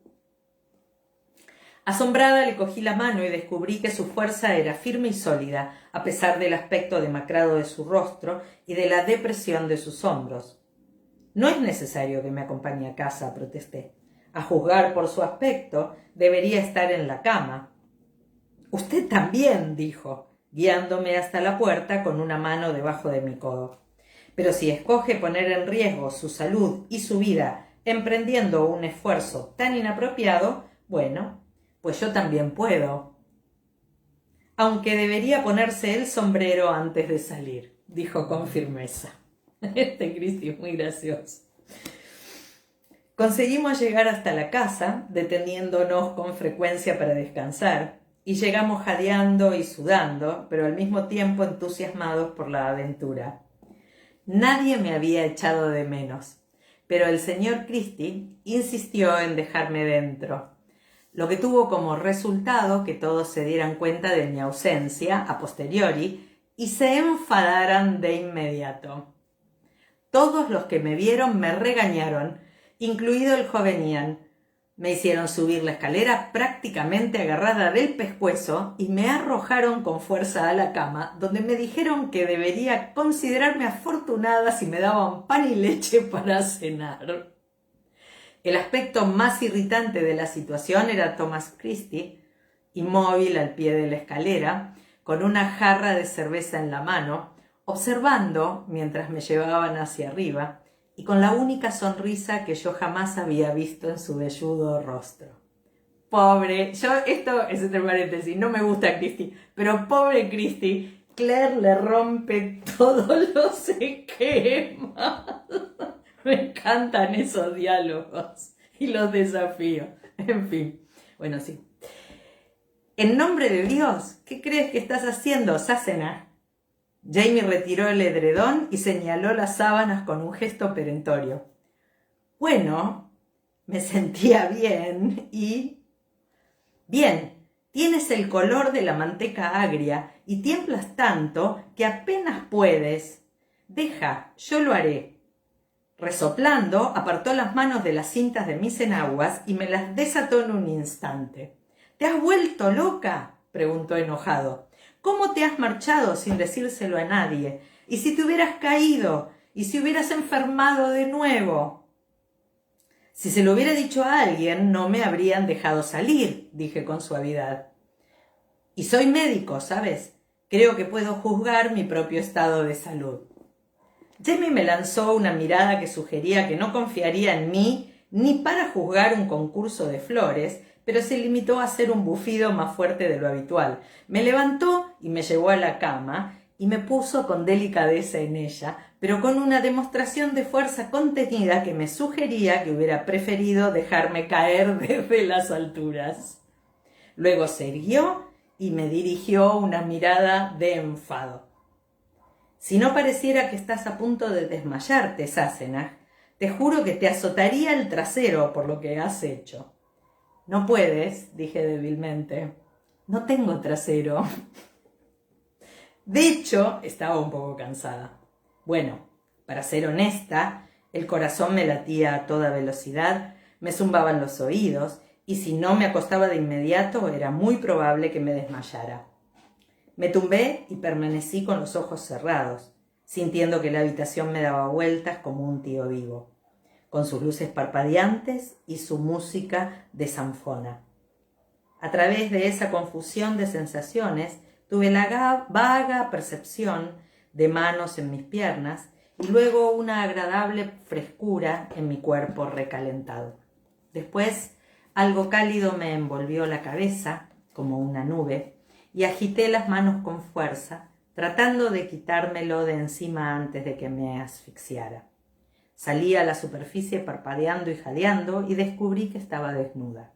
Asombrada le cogí la mano y descubrí que su fuerza era firme y sólida, a pesar del aspecto demacrado de su rostro y de la depresión de sus hombros. No es necesario que me acompañe a casa, protesté. A juzgar por su aspecto, debería estar en la cama. Usted también, dijo, guiándome hasta la puerta con una mano debajo de mi codo. Pero si escoge poner en riesgo su salud y su vida emprendiendo un esfuerzo tan inapropiado, bueno, pues yo también puedo. Aunque debería ponerse el sombrero antes de salir, dijo con firmeza. Christie es muy gracioso. Conseguimos llegar hasta la casa, deteniéndonos con frecuencia para descansar, y llegamos jadeando y sudando, pero al mismo tiempo entusiasmados por la aventura. Nadie me había echado de menos, pero el señor Christie insistió en dejarme dentro, lo que tuvo como resultado que todos se dieran cuenta de mi ausencia a posteriori y se enfadaran de inmediato. Todos los que me vieron me regañaron, incluido el joven Ian. Me hicieron subir la escalera prácticamente agarrada del pescuezo y me arrojaron con fuerza a la cama, donde me dijeron que debería considerarme afortunada si me daban pan y leche para cenar. El aspecto más irritante de la situación era Thomas Christie, inmóvil al pie de la escalera, con una jarra de cerveza en la mano, observando mientras me llevaban hacia arriba, y con la única sonrisa que yo jamás había visto en su velludo rostro. Pobre, esto es entre paréntesis, no me gusta Christie, pero pobre Christie, Claire le rompe todos los esquemas. Me encantan esos diálogos y los desafíos. En fin, bueno, sí. En nombre de Dios, ¿qué crees que estás haciendo, Sassenach? Jamie retiró el edredón y señaló las sábanas con un gesto perentorio. Bueno, me sentía bien y... Bien, tienes el color de la manteca agria y tiemblas tanto que apenas puedes. Deja, yo lo haré. Resoplando, apartó las manos de las cintas de mis enaguas y me las desató en un instante. ¿Te has vuelto loca?, preguntó enojado. ¿Cómo te has marchado sin decírselo a nadie? ¿Y si te hubieras caído? ¿Y si hubieras enfermado de nuevo? Si se lo hubiera dicho a alguien, no me habrían dejado salir, dije con suavidad. Y soy médico, ¿sabes? Creo que puedo juzgar mi propio estado de salud. Jamie me lanzó una mirada que sugería que no confiaría en mí ni para juzgar un concurso de flores, pero se limitó a hacer un bufido más fuerte de lo habitual. Me levantó y me llevó a la cama y me puso con delicadeza en ella, pero con una demostración de fuerza contenida que me sugería que hubiera preferido dejarme caer desde las alturas. Luego se irguió y me dirigió una mirada de enfado. Si no pareciera que estás a punto de desmayarte, Sassenach, te juro que te azotaría el trasero por lo que has hecho. No puedes, dije débilmente. No tengo trasero. De hecho, estaba un poco cansada. Bueno, para ser honesta, el corazón me latía a toda velocidad, me zumbaban los oídos, y si no me acostaba de inmediato, era muy probable que me desmayara. Me tumbé y permanecí con los ojos cerrados, sintiendo que la habitación me daba vueltas como un tío vivo, con sus luces parpadeantes y su música de zanfona. A través de esa confusión de sensaciones, tuve la vaga percepción de manos en mis piernas y luego una agradable frescura en mi cuerpo recalentado. Después, algo cálido me envolvió la cabeza, como una nube, y agité las manos con fuerza, tratando de quitármelo de encima antes de que me asfixiara. Salí a la superficie parpadeando y jadeando y descubrí que estaba desnuda.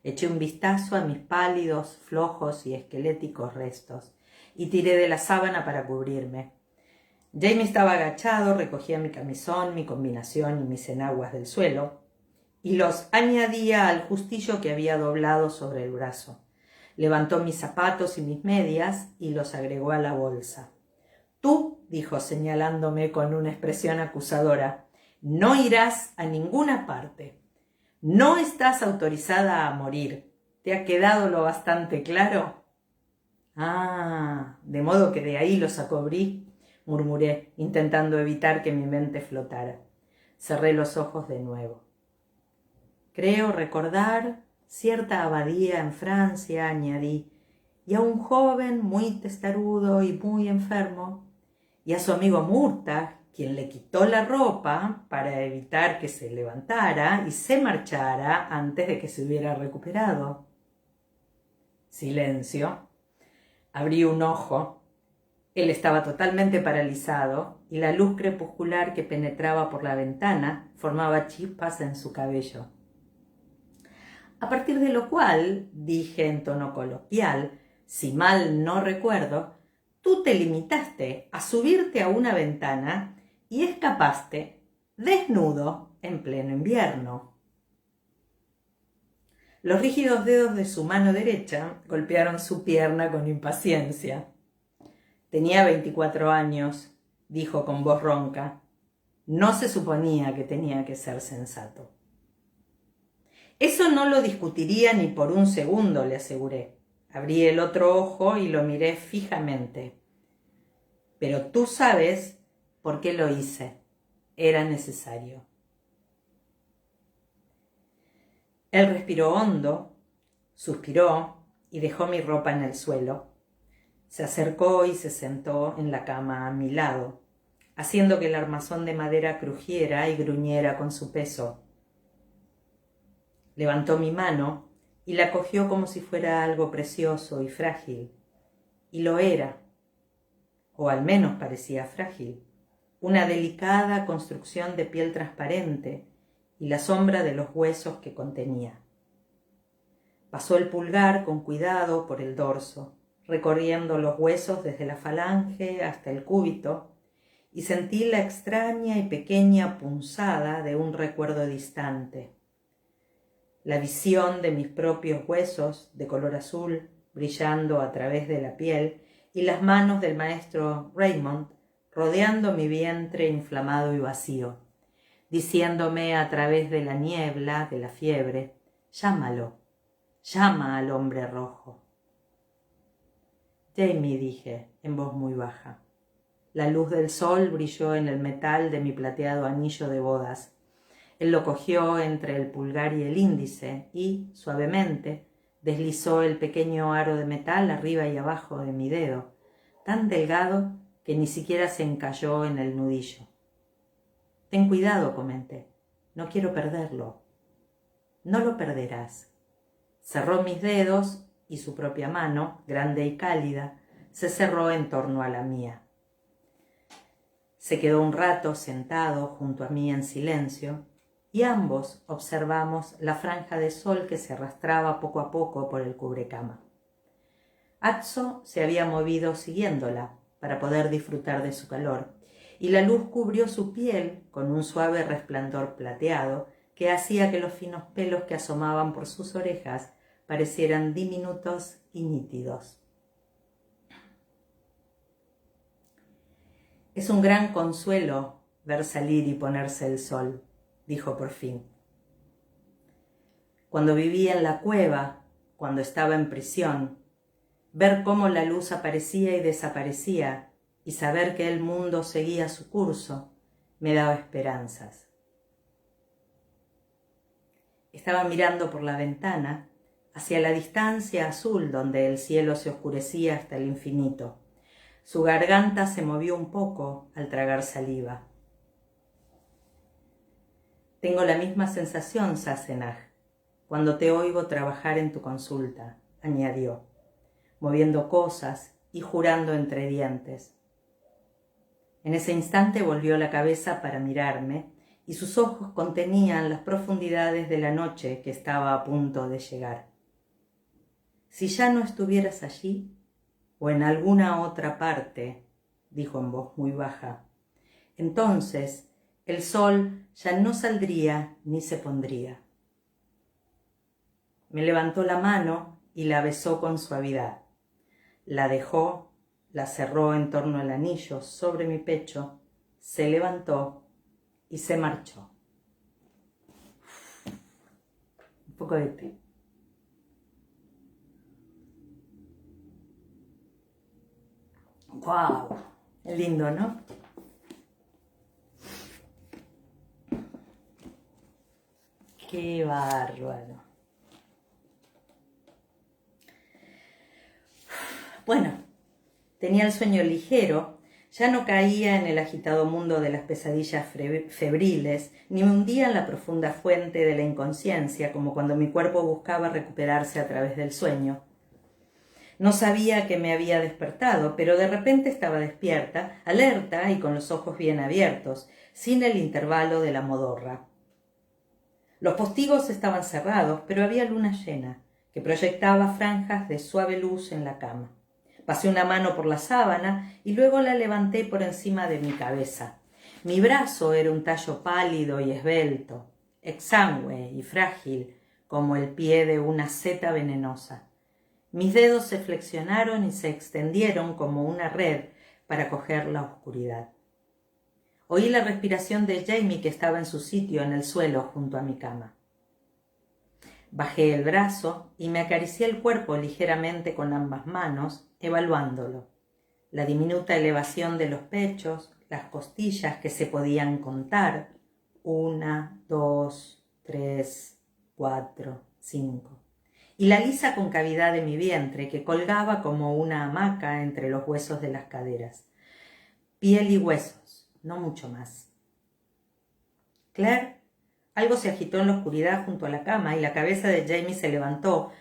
Eché un vistazo a mis pálidos, flojos y esqueléticos restos y tiré de la sábana para cubrirme. Jamie estaba agachado, recogía mi camisón, mi combinación y mis enaguas del suelo y los añadía al justillo que había doblado sobre el brazo. Levantó mis zapatos y mis medias y los agregó a la bolsa. Tú, dijo señalándome con una expresión acusadora, no irás a ninguna parte. No estás autorizada a morir. ¿Te ha quedado lo bastante claro? Ah, de modo que de ahí lo sacó Brie, murmuré, intentando evitar que mi mente flotara. Cerré los ojos de nuevo. Creo recordar cierta abadía en Francia, añadí, y a un joven muy testarudo y muy enfermo, y a su amigo Murtagh, quien le quitó la ropa para evitar que se levantara y se marchara antes de que se hubiera recuperado. Silencio. Abrí un ojo. Él estaba totalmente paralizado y la luz crepuscular que penetraba por la ventana formaba chispas en su cabello. A partir de lo cual, dije en tono coloquial, si mal no recuerdo, tú te limitaste a subirte a una ventana y escapaste desnudo en pleno invierno. Los rígidos dedos de su mano derecha golpearon su pierna con impaciencia. Tenía 24 años, dijo con voz ronca. No se suponía que tenía que ser sensato. Eso no lo discutiría ni por un segundo, le aseguré. Abrí el otro ojo y lo miré fijamente. Pero tú sabes por qué lo hice. Era necesario. Él respiró hondo, suspiró y dejó mi ropa en el suelo. Se acercó y se sentó en la cama a mi lado, haciendo que el armazón de madera crujiera y gruñera con su peso. Levantó mi mano y la cogió como si fuera algo precioso y frágil. Y lo era, o al menos parecía frágil, una delicada construcción de piel transparente y la sombra de los huesos que contenía. Pasó el pulgar con cuidado por el dorso, recorriendo los huesos desde la falange hasta el cúbito, y sentí la extraña y pequeña punzada de un recuerdo distante. La visión de mis propios huesos de color azul brillando a través de la piel y las manos del maestro Raymond rodeando mi vientre inflamado y vacío, diciéndome a través de la niebla de la fiebre, llámalo, llama al hombre rojo. Jamie, dije, en voz muy baja. La luz del sol brilló en el metal de mi plateado anillo de bodas. Él lo cogió entre el pulgar y el índice y, suavemente, deslizó el pequeño aro de metal arriba y abajo de mi dedo, tan delgado que ni siquiera se encalló en el nudillo. «Ten cuidado», comenté. «No quiero perderlo». «No lo perderás». Cerró mis dedos y su propia mano, grande y cálida, se cerró en torno a la mía. Se quedó un rato sentado junto a mí en silencio y ambos observamos la franja de sol que se arrastraba poco a poco por el cubrecama. Atso se había movido siguiéndola para poder disfrutar de su calor, y la luz cubrió su piel con un suave resplandor plateado que hacía que los finos pelos que asomaban por sus orejas parecieran diminutos y nítidos. «Es un gran consuelo ver salir y ponerse el sol», dijo por fin. «Cuando vivía en la cueva, cuando estaba en prisión, ver cómo la luz aparecía y desaparecía y saber que el mundo seguía su curso me daba esperanzas». Estaba mirando por la ventana hacia la distancia azul donde el cielo se oscurecía hasta el infinito. Su garganta se movió un poco al tragar saliva. «Tengo la misma sensación, Sassenach, cuando te oigo trabajar en tu consulta», añadió, moviendo cosas y jurando entre dientes. En ese instante volvió la cabeza para mirarme y sus ojos contenían las profundidades de la noche que estaba a punto de llegar. «Si ya no estuvieras allí, o en alguna otra parte», dijo en voz muy baja, «entonces el sol ya no saldría ni se pondría». Me levantó la mano y la besó con suavidad. La dejó, la cerró en torno al anillo sobre mi pecho, se levantó y se marchó. Un poco de té. ¡Guau! Es lindo, ¿no? ¡Qué bárbaro! Bueno, tenía el sueño ligero, ya no caía en el agitado mundo de las pesadillas febriles, ni me hundía en la profunda fuente de la inconsciencia, como cuando mi cuerpo buscaba recuperarse a través del sueño. No sabía que me había despertado, pero de repente estaba despierta, alerta y con los ojos bien abiertos, sin el intervalo de la modorra. Los postigos estaban cerrados, pero había luna llena, que proyectaba franjas de suave luz en la cama. Pasé una mano por la sábana y luego la levanté por encima de mi cabeza. Mi brazo era un tallo pálido y esbelto, exangüe y frágil, como el pie de una seta venenosa. Mis dedos se flexionaron y se extendieron como una red para coger la oscuridad. Oí la respiración de Jamie, que estaba en su sitio en el suelo junto a mi cama. Bajé el brazo y me acaricié el cuerpo ligeramente con ambas manos, evaluándolo. La diminuta elevación de los pechos, las costillas que se podían contar, 1, 2, 3, 4, 5. Y la lisa concavidad de mi vientre que colgaba como una hamaca entre los huesos de las caderas. Piel y huesos, no mucho más. «Claire», algo se agitó en la oscuridad junto a la cama y la cabeza de Jamie se levantó.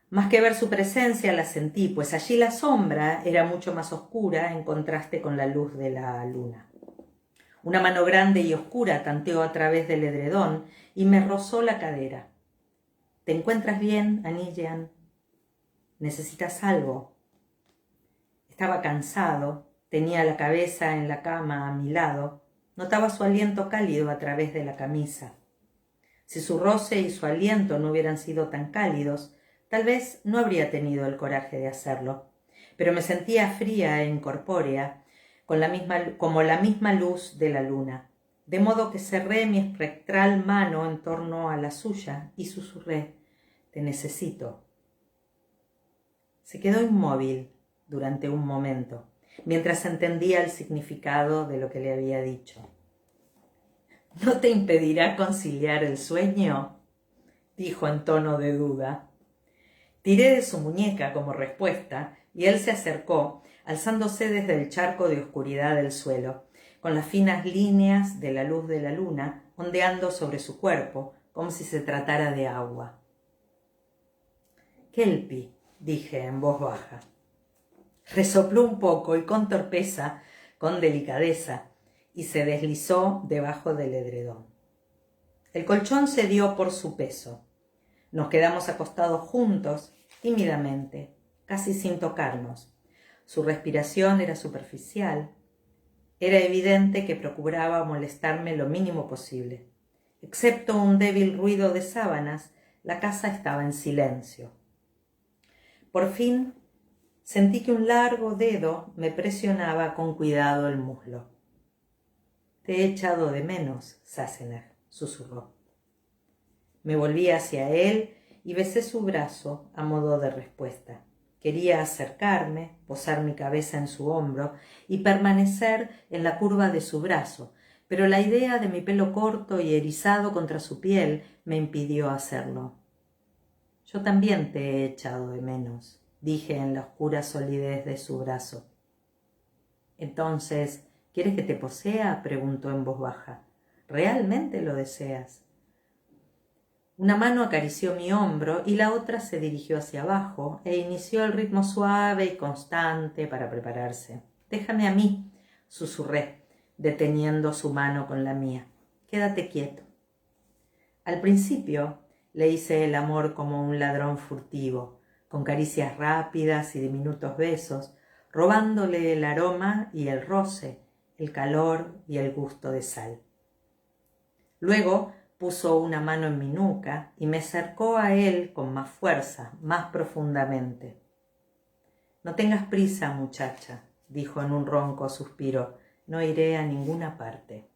Más que ver su presencia la sentí, pues allí la sombra era mucho más oscura en contraste con la luz de la luna. Una mano grande y oscura tanteó a través del edredón y me rozó la cadera. «¿Te encuentras bien, Anillian? ¿Necesitas algo?» Estaba cansado, tenía la cabeza en la cama a mi lado, notaba su aliento cálido a través de la camisa. Si su roce y su aliento no hubieran sido tan cálidos, tal vez no habría tenido el coraje de hacerlo, pero me sentía fría e incorpórea, como la misma luz de la luna, de modo que cerré mi espectral mano en torno a la suya y susurré: «Te necesito». Se quedó inmóvil, durante un momento, mientras entendía el significado de lo que le había dicho. ¿No te impedirá conciliar el sueño?, dijo en tono de duda. Tiré de su muñeca como respuesta y él se acercó, alzándose desde el charco de oscuridad del suelo, con las finas líneas de la luz de la luna ondeando sobre su cuerpo, como si se tratara de agua. «Kelpie», dije en voz baja. Resopló un poco y con torpeza, con delicadeza, y se deslizó debajo del edredón. El colchón cedió por su peso. Nos quedamos acostados juntos, tímidamente, casi sin tocarnos. Su respiración era superficial. Era evidente que procuraba molestarme lo mínimo posible. Excepto un débil ruido de sábanas, la casa estaba en silencio. Por fin sentí que un largo dedo me presionaba con cuidado el muslo. «Te he echado de menos, Sassenach», susurró. Me volví hacia él y besé su brazo a modo de respuesta. Quería acercarme, posar mi cabeza en su hombro y permanecer en la curva de su brazo, pero la idea de mi pelo corto y erizado contra su piel me impidió hacerlo. «Yo también te he echado de menos», dije en la oscura solidez de su brazo. «Entonces, ¿quieres que te posea?», preguntó en voz baja. «¿Realmente lo deseas?». Una mano acarició mi hombro y la otra se dirigió hacia abajo e inició el ritmo suave y constante para prepararse. «Déjame a mí», susurré, deteniendo su mano con la mía. «Quédate quieto». Al principio le hice el amor como un ladrón furtivo, con caricias rápidas y diminutos besos, robándole el aroma y el roce, el calor y el gusto de sal. Luego puso una mano en mi nuca y me acercó a él con más fuerza, más profundamente. «No tengas prisa, muchacha», dijo en un ronco suspiro, «no iré a ninguna parte».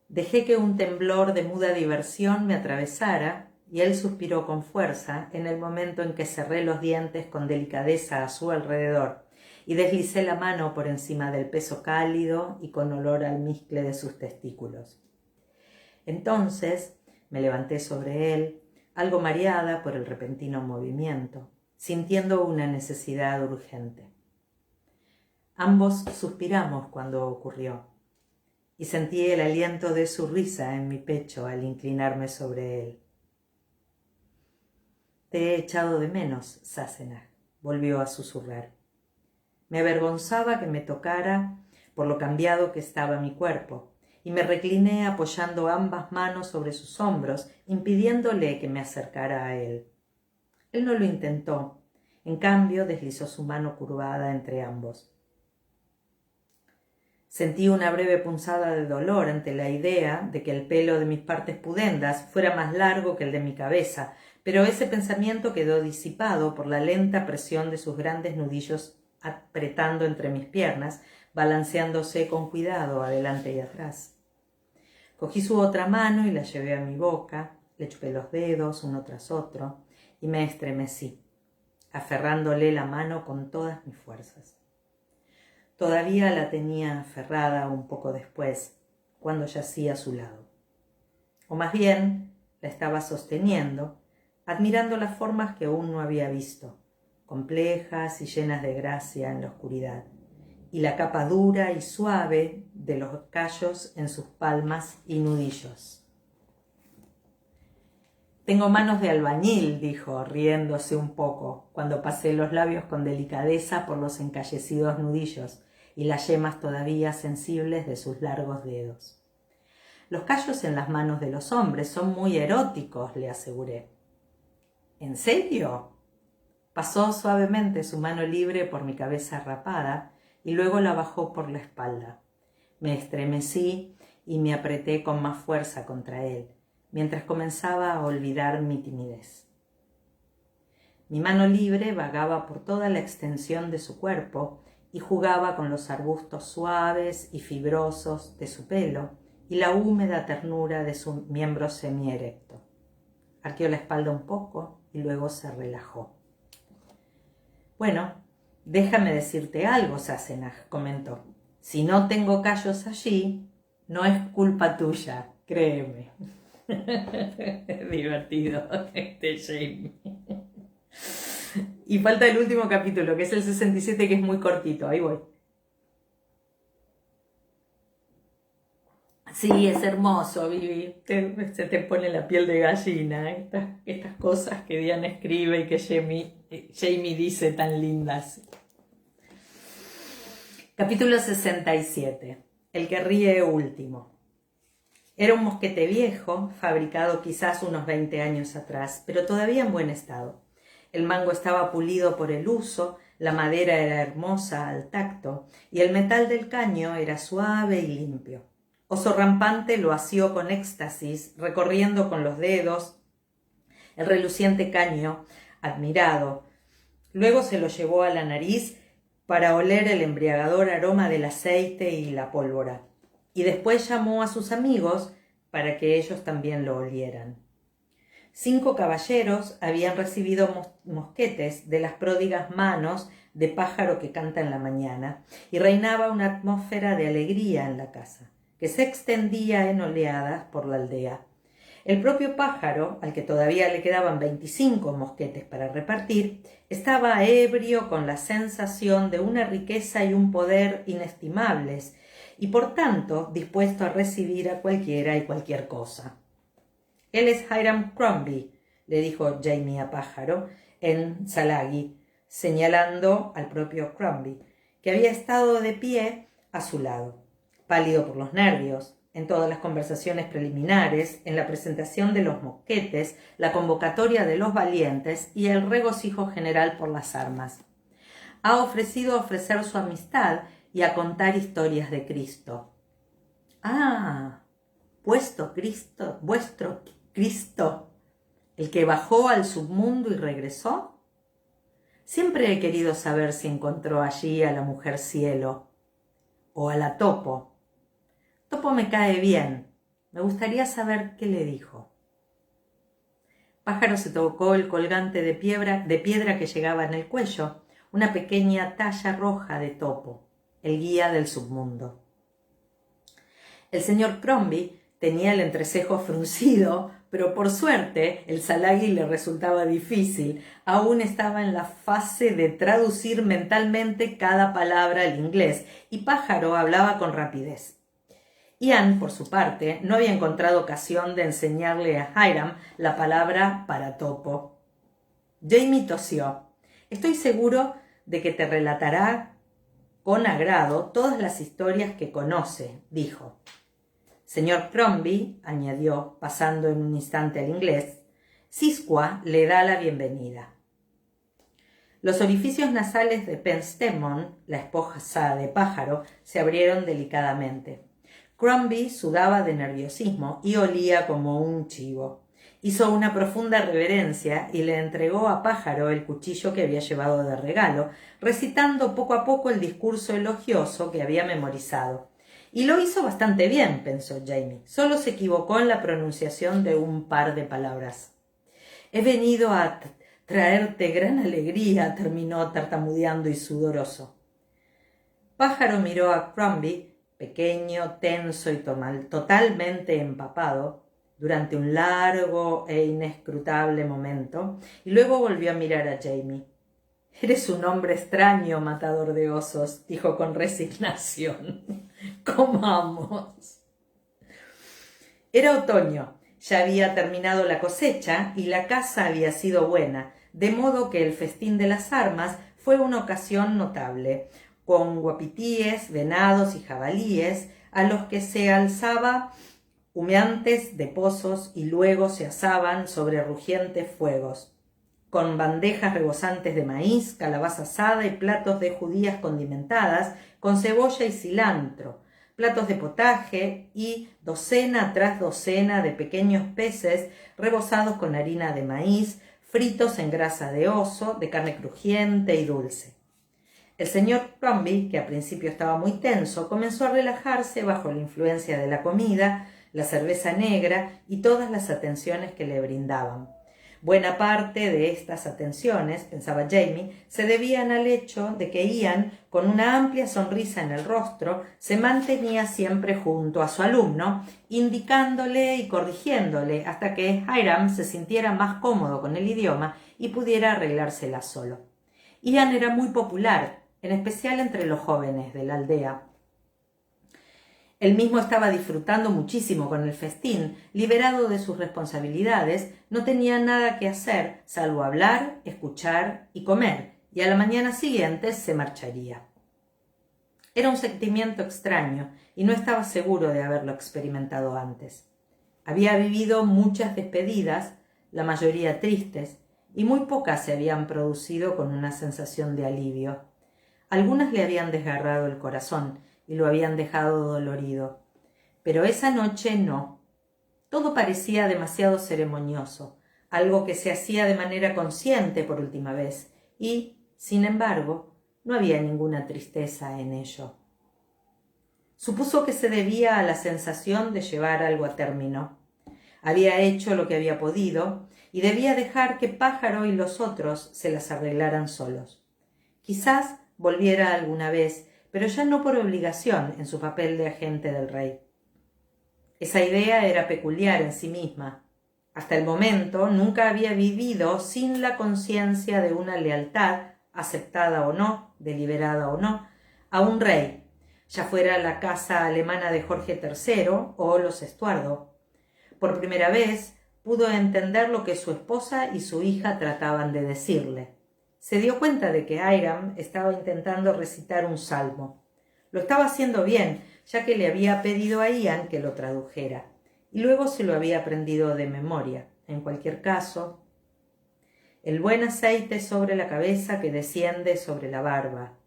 Dejé que un temblor de muda diversión me atravesara y él suspiró con fuerza en el momento en que cerré los dientes con delicadeza a su alrededor y deslicé la mano por encima del peso cálido y con olor a almizcle de sus testículos. Entonces me levanté sobre él, algo mareada por el repentino movimiento, sintiendo una necesidad urgente. Ambos suspiramos cuando ocurrió, y sentí el aliento de su risa en mi pecho al inclinarme sobre él. «Te he echado de menos, Sassenach», volvió a susurrar. Me avergonzaba que me tocara por lo cambiado que estaba mi cuerpo, y me recliné apoyando ambas manos sobre sus hombros, impidiéndole que me acercara a él. Él no lo intentó, en cambio deslizó su mano curvada entre ambos. Sentí una breve punzada de dolor ante la idea de que el pelo de mis partes pudendas fuera más largo que el de mi cabeza, pero ese pensamiento quedó disipado por la lenta presión de sus grandes nudillos apretando entre mis piernas, balanceándose con cuidado adelante y atrás. Cogí su otra mano y la llevé a mi boca, le chupé los dedos uno tras otro y me estremecí, aferrándole la mano con todas mis fuerzas. Todavía la tenía aferrada un poco después, cuando yacía a su lado. O más bien, la estaba sosteniendo, admirando las formas que aún no había visto, complejas y llenas de gracia en la oscuridad, y la capa dura y suave de los callos en sus palmas y nudillos. «Tengo manos de albañil», dijo, riéndose un poco, cuando pasé los labios con delicadeza por los encallecidos nudillos y las yemas todavía sensibles de sus largos dedos. «Los callos en las manos de los hombres son muy eróticos», le aseguré. «¿En serio?». Pasó suavemente su mano libre por mi cabeza rapada y luego la bajó por la espalda. Me estremecí y me apreté con más fuerza contra él, mientras comenzaba a olvidar mi timidez. Mi mano libre vagaba por toda la extensión de su cuerpo y jugaba con los arbustos suaves y fibrosos de su pelo y la húmeda ternura de su miembro semierecto. Arqueó la espalda un poco y luego se relajó. Bueno, déjame decirte algo, Sassenach, comentó. Si no tengo callos allí, no es culpa tuya, créeme. Es divertido Jamie. Y falta el último capítulo, que es el 67, que es muy cortito. Ahí voy. Sí, es hermoso, Vivi. Se te pone la piel de gallina. Estas cosas que Diana escribe y que Jamie dice tan lindas. Capítulo 67. El que ríe último. Era un mosquete viejo, fabricado quizás unos 20 años atrás, pero todavía en buen estado. El mango estaba pulido por el uso, la madera era hermosa al tacto, y el metal del caño era suave y limpio. Oso Rampante lo asió con éxtasis, recorriendo con los dedos el reluciente caño, admirado. Luego se lo llevó a la nariz para oler el embriagador aroma del aceite y la pólvora, y después llamó a sus amigos para que ellos también lo olieran. 5 caballeros habían recibido mosquetes de las pródigas manos de pájaro que canta en la mañana, y reinaba una atmósfera de alegría en la casa, que se extendía en oleadas por la aldea. El propio pájaro, al que todavía le quedaban 25 mosquetes para repartir, estaba ebrio con la sensación de una riqueza y un poder inestimables, y por tanto dispuesto a recibir a cualquiera y cualquier cosa. «Él es Hiram Crombie», le dijo Jamie a Pájaro en Salagi, señalando al propio Crombie, que había estado de pie a su lado, pálido por los nervios, en todas las conversaciones preliminares, en la presentación de los mosquetes, la convocatoria de los valientes y el regocijo general por las armas. Ha ofrecido ofrecer su amistad y a contar historias de Cristo. «Ah, vuestro Cristo, el que bajó al submundo y regresó. Siempre he querido saber si encontró allí a la mujer cielo o a la Topo. Topo me cae bien. Me gustaría saber qué le dijo». Pájaro se tocó el colgante de piedra que llegaba en el cuello, una pequeña talla roja de Topo, el guía del submundo. El señor Crombie tenía el entrecejo fruncido, pero por suerte el Salagi le resultaba difícil. Aún estaba en la fase de traducir mentalmente cada palabra al inglés, y Pájaro hablaba con rapidez. Ian, por su parte, no había encontrado ocasión de enseñarle a Hiram la palabra para Topo. Jamie tosió. «Estoy seguro de que te relatará con agrado todas las historias que conoce», dijo. «Señor Crombie», añadió, pasando en un instante al inglés, «Sisqua le da la bienvenida». Los orificios nasales de Penstemon, la esposa de Pájaro, se abrieron delicadamente. Crombie sudaba de nerviosismo y olía como un chivo. Hizo una profunda reverencia y le entregó a Pájaro el cuchillo que había llevado de regalo, recitando poco a poco el discurso elogioso que había memorizado. Y lo hizo bastante bien, pensó Jamie. Solo se equivocó en la pronunciación de un par de palabras. «He venido a traerte gran alegría», terminó tartamudeando y sudoroso. Pájaro miró a Crombie, pequeño, tenso y totalmente empapado, durante un largo e inescrutable momento, y luego volvió a mirar a Jamie. «Eres un hombre extraño, matador de osos», dijo con resignación. «Comamos». Era otoño, ya había terminado la cosecha y la caza había sido buena, de modo que el festín de las armas fue una ocasión notable, con guapitíes, venados y jabalíes, a los que se alzaba humeantes de pozos y luego se asaban sobre rugientes fuegos, con bandejas rebosantes de maíz, calabaza asada y platos de judías condimentadas con cebolla y cilantro, platos de potaje y docena tras docena de pequeños peces rebozados con harina de maíz, fritos en grasa de oso, de carne crujiente y dulce. El señor Crombie, que al principio estaba muy tenso, comenzó a relajarse bajo la influencia de la comida, la cerveza negra y todas las atenciones que le brindaban. Buena parte de estas atenciones, pensaba Jamie, se debían al hecho de que Ian, con una amplia sonrisa en el rostro, se mantenía siempre junto a su alumno, indicándole y corrigiéndole hasta que Hiram se sintiera más cómodo con el idioma y pudiera arreglársela solo. Ian era muy popular, en especial entre los jóvenes de la aldea. Él mismo estaba disfrutando muchísimo con el festín, liberado de sus responsabilidades, no tenía nada que hacer, salvo hablar, escuchar y comer, y a la mañana siguiente se marcharía. Era un sentimiento extraño, y no estaba seguro de haberlo experimentado antes. Había vivido muchas despedidas, la mayoría tristes, y muy pocas se habían producido con una sensación de alivio. Algunas le habían desgarrado el corazón, y lo habían dejado dolorido. Pero esa noche no. Todo parecía demasiado ceremonioso, algo que se hacía de manera consciente por última vez, y, sin embargo, no había ninguna tristeza en ello. Supuso que se debía a la sensación de llevar algo a término. Había hecho lo que había podido, y debía dejar que Pájaro y los otros se las arreglaran solos. Quizás volviera alguna vez, pero ya no por obligación en su papel de agente del rey. Esa idea era peculiar en sí misma. Hasta el momento nunca había vivido sin la conciencia de una lealtad, aceptada o no, deliberada o no, a un rey, ya fuera la casa alemana de Jorge III o los Estuardo. Por primera vez pudo entender lo que su esposa y su hija trataban de decirle. Se dio cuenta de que Hiram estaba intentando recitar un salmo. Lo estaba haciendo bien, ya que le había pedido a Ian que lo tradujera, y luego se lo había aprendido de memoria. En cualquier caso, el buen aceite sobre la cabeza que desciende sobre la barba.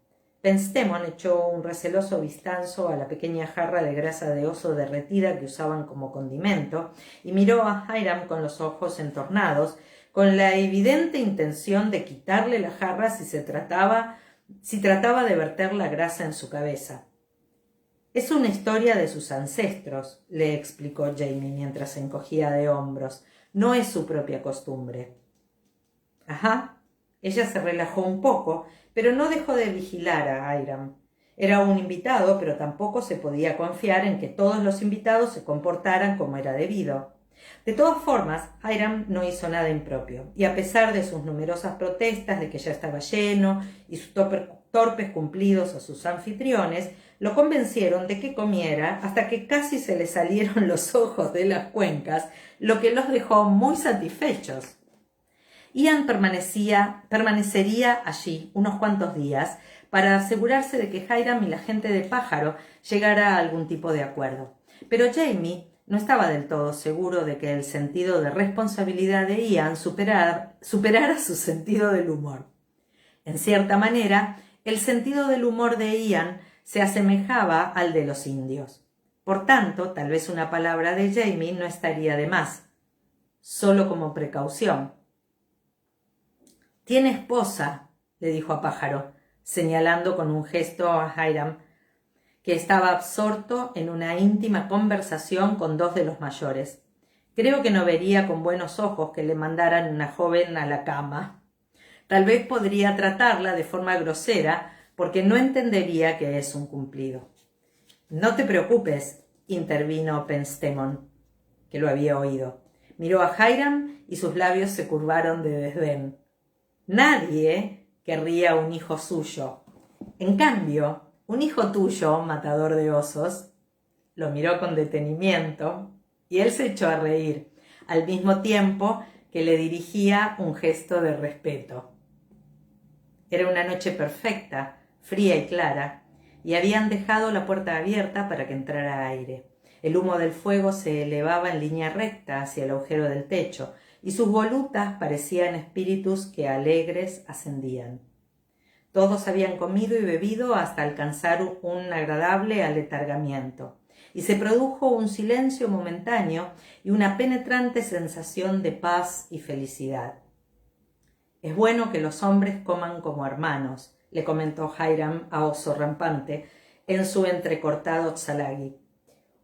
Penstemon echó un receloso vistazo a la pequeña jarra de grasa de oso derretida que usaban como condimento y miró a Hiram con los ojos entornados, con la evidente intención de quitarle la jarra si trataba de verter la grasa en su cabeza. «Es una historia de sus ancestros», le explicó Jamie mientras se encogía de hombros. «No es su propia costumbre». «Ajá». Ella se relajó un poco, pero no dejó de vigilar a Hiram. Era un invitado, pero tampoco se podía confiar en que todos los invitados se comportaran como era debido. De todas formas, Hiram no hizo nada impropio, y a pesar de sus numerosas protestas de que ya estaba lleno y sus torpes cumplidos a sus anfitriones, lo convencieron de que comiera hasta que casi se le salieron los ojos de las cuencas, lo que los dejó muy satisfechos. Ian permanecería allí unos cuantos días para asegurarse de que Hiram y la gente de Pájaro llegara a algún tipo de acuerdo. Pero Jamie no estaba del todo seguro de que el sentido de responsabilidad de Ian superara su sentido del humor. En cierta manera, el sentido del humor de Ian se asemejaba al de los indios. Por tanto, tal vez una palabra de Jamie no estaría de más, solo como precaución. «Tiene esposa», le dijo a Pájaro, señalando con un gesto a Hiram, que estaba absorto en una íntima conversación con dos de los mayores. «Creo que no vería con buenos ojos que le mandaran una joven a la cama. Tal vez podría tratarla de forma grosera, porque no entendería que es un cumplido». «No te preocupes», intervino Penstemon, que lo había oído. Miró a Hiram y sus labios se curvaron de desdén. «Nadie querría un hijo suyo. En cambio, un hijo tuyo, matador de osos». Lo miró con detenimiento y él se echó a reír, al mismo tiempo que le dirigía un gesto de respeto. Era una noche perfecta, fría y clara, y habían dejado la puerta abierta para que entrara aire. El humo del fuego se elevaba en línea recta hacia el agujero del techo, y sus volutas parecían espíritus que alegres ascendían. Todos habían comido y bebido hasta alcanzar un agradable aletargamiento, y se produjo un silencio momentáneo y una penetrante sensación de paz y felicidad. «Es bueno que los hombres coman como hermanos», le comentó Hiram a Oso Rampante en su entrecortado tsalagi.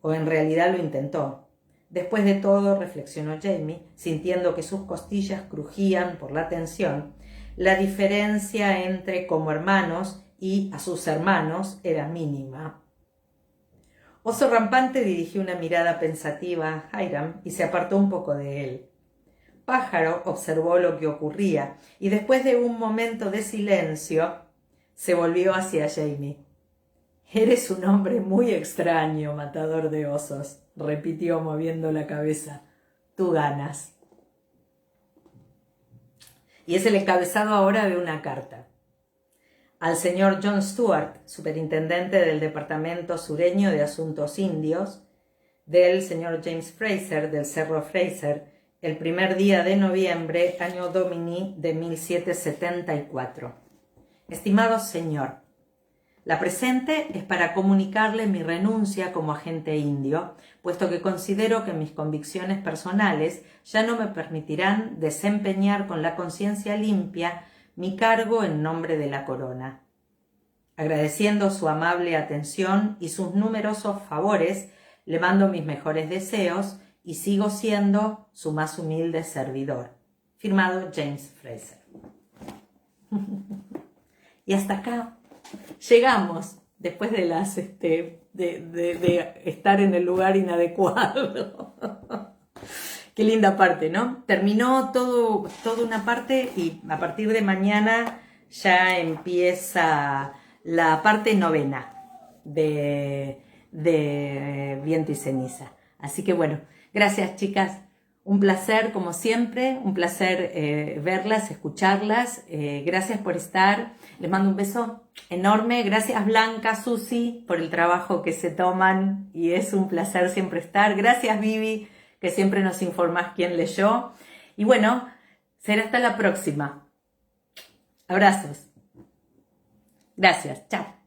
O en realidad lo intentó. Después de todo, reflexionó Jamie, sintiendo que sus costillas crujían por la tensión, la diferencia entre como hermanos y a sus hermanos era mínima. Oso Rampante dirigió una mirada pensativa a Hiram y se apartó un poco de él. Pájaro observó lo que ocurría y después de un momento de silencio se volvió hacia Jamie. «Eres un hombre muy extraño, matador de osos», repitió moviendo la cabeza. «Tú ganas». Y es el encabezado ahora de una carta. Al señor John Stewart, superintendente del Departamento Sureño de Asuntos Indios, del señor James Fraser, del Cerro Fraser, el primer día de noviembre, año Domini de 1774. Estimado señor, la presente es para comunicarle mi renuncia como agente indio, puesto que considero que mis convicciones personales ya no me permitirán desempeñar con la conciencia limpia mi cargo en nombre de la corona. Agradeciendo su amable atención y sus numerosos favores, le mando mis mejores deseos y sigo siendo su más humilde servidor. Firmado James Fraser. Y hasta acá llegamos, después de las de estar en el lugar inadecuado. Qué linda parte, ¿no? Terminó toda una parte y a partir de mañana ya empieza la parte novena de Viento y Ceniza. Así que bueno, gracias chicas. Un placer, como siempre, un placer verlas, escucharlas. Gracias por estar. Les mando un beso enorme. Gracias Blanca, Susi, por el trabajo que se toman y es un placer siempre estar. Gracias Vivi, que siempre nos informás quién leyó. Y bueno, será hasta la próxima. Abrazos. Gracias. Chao.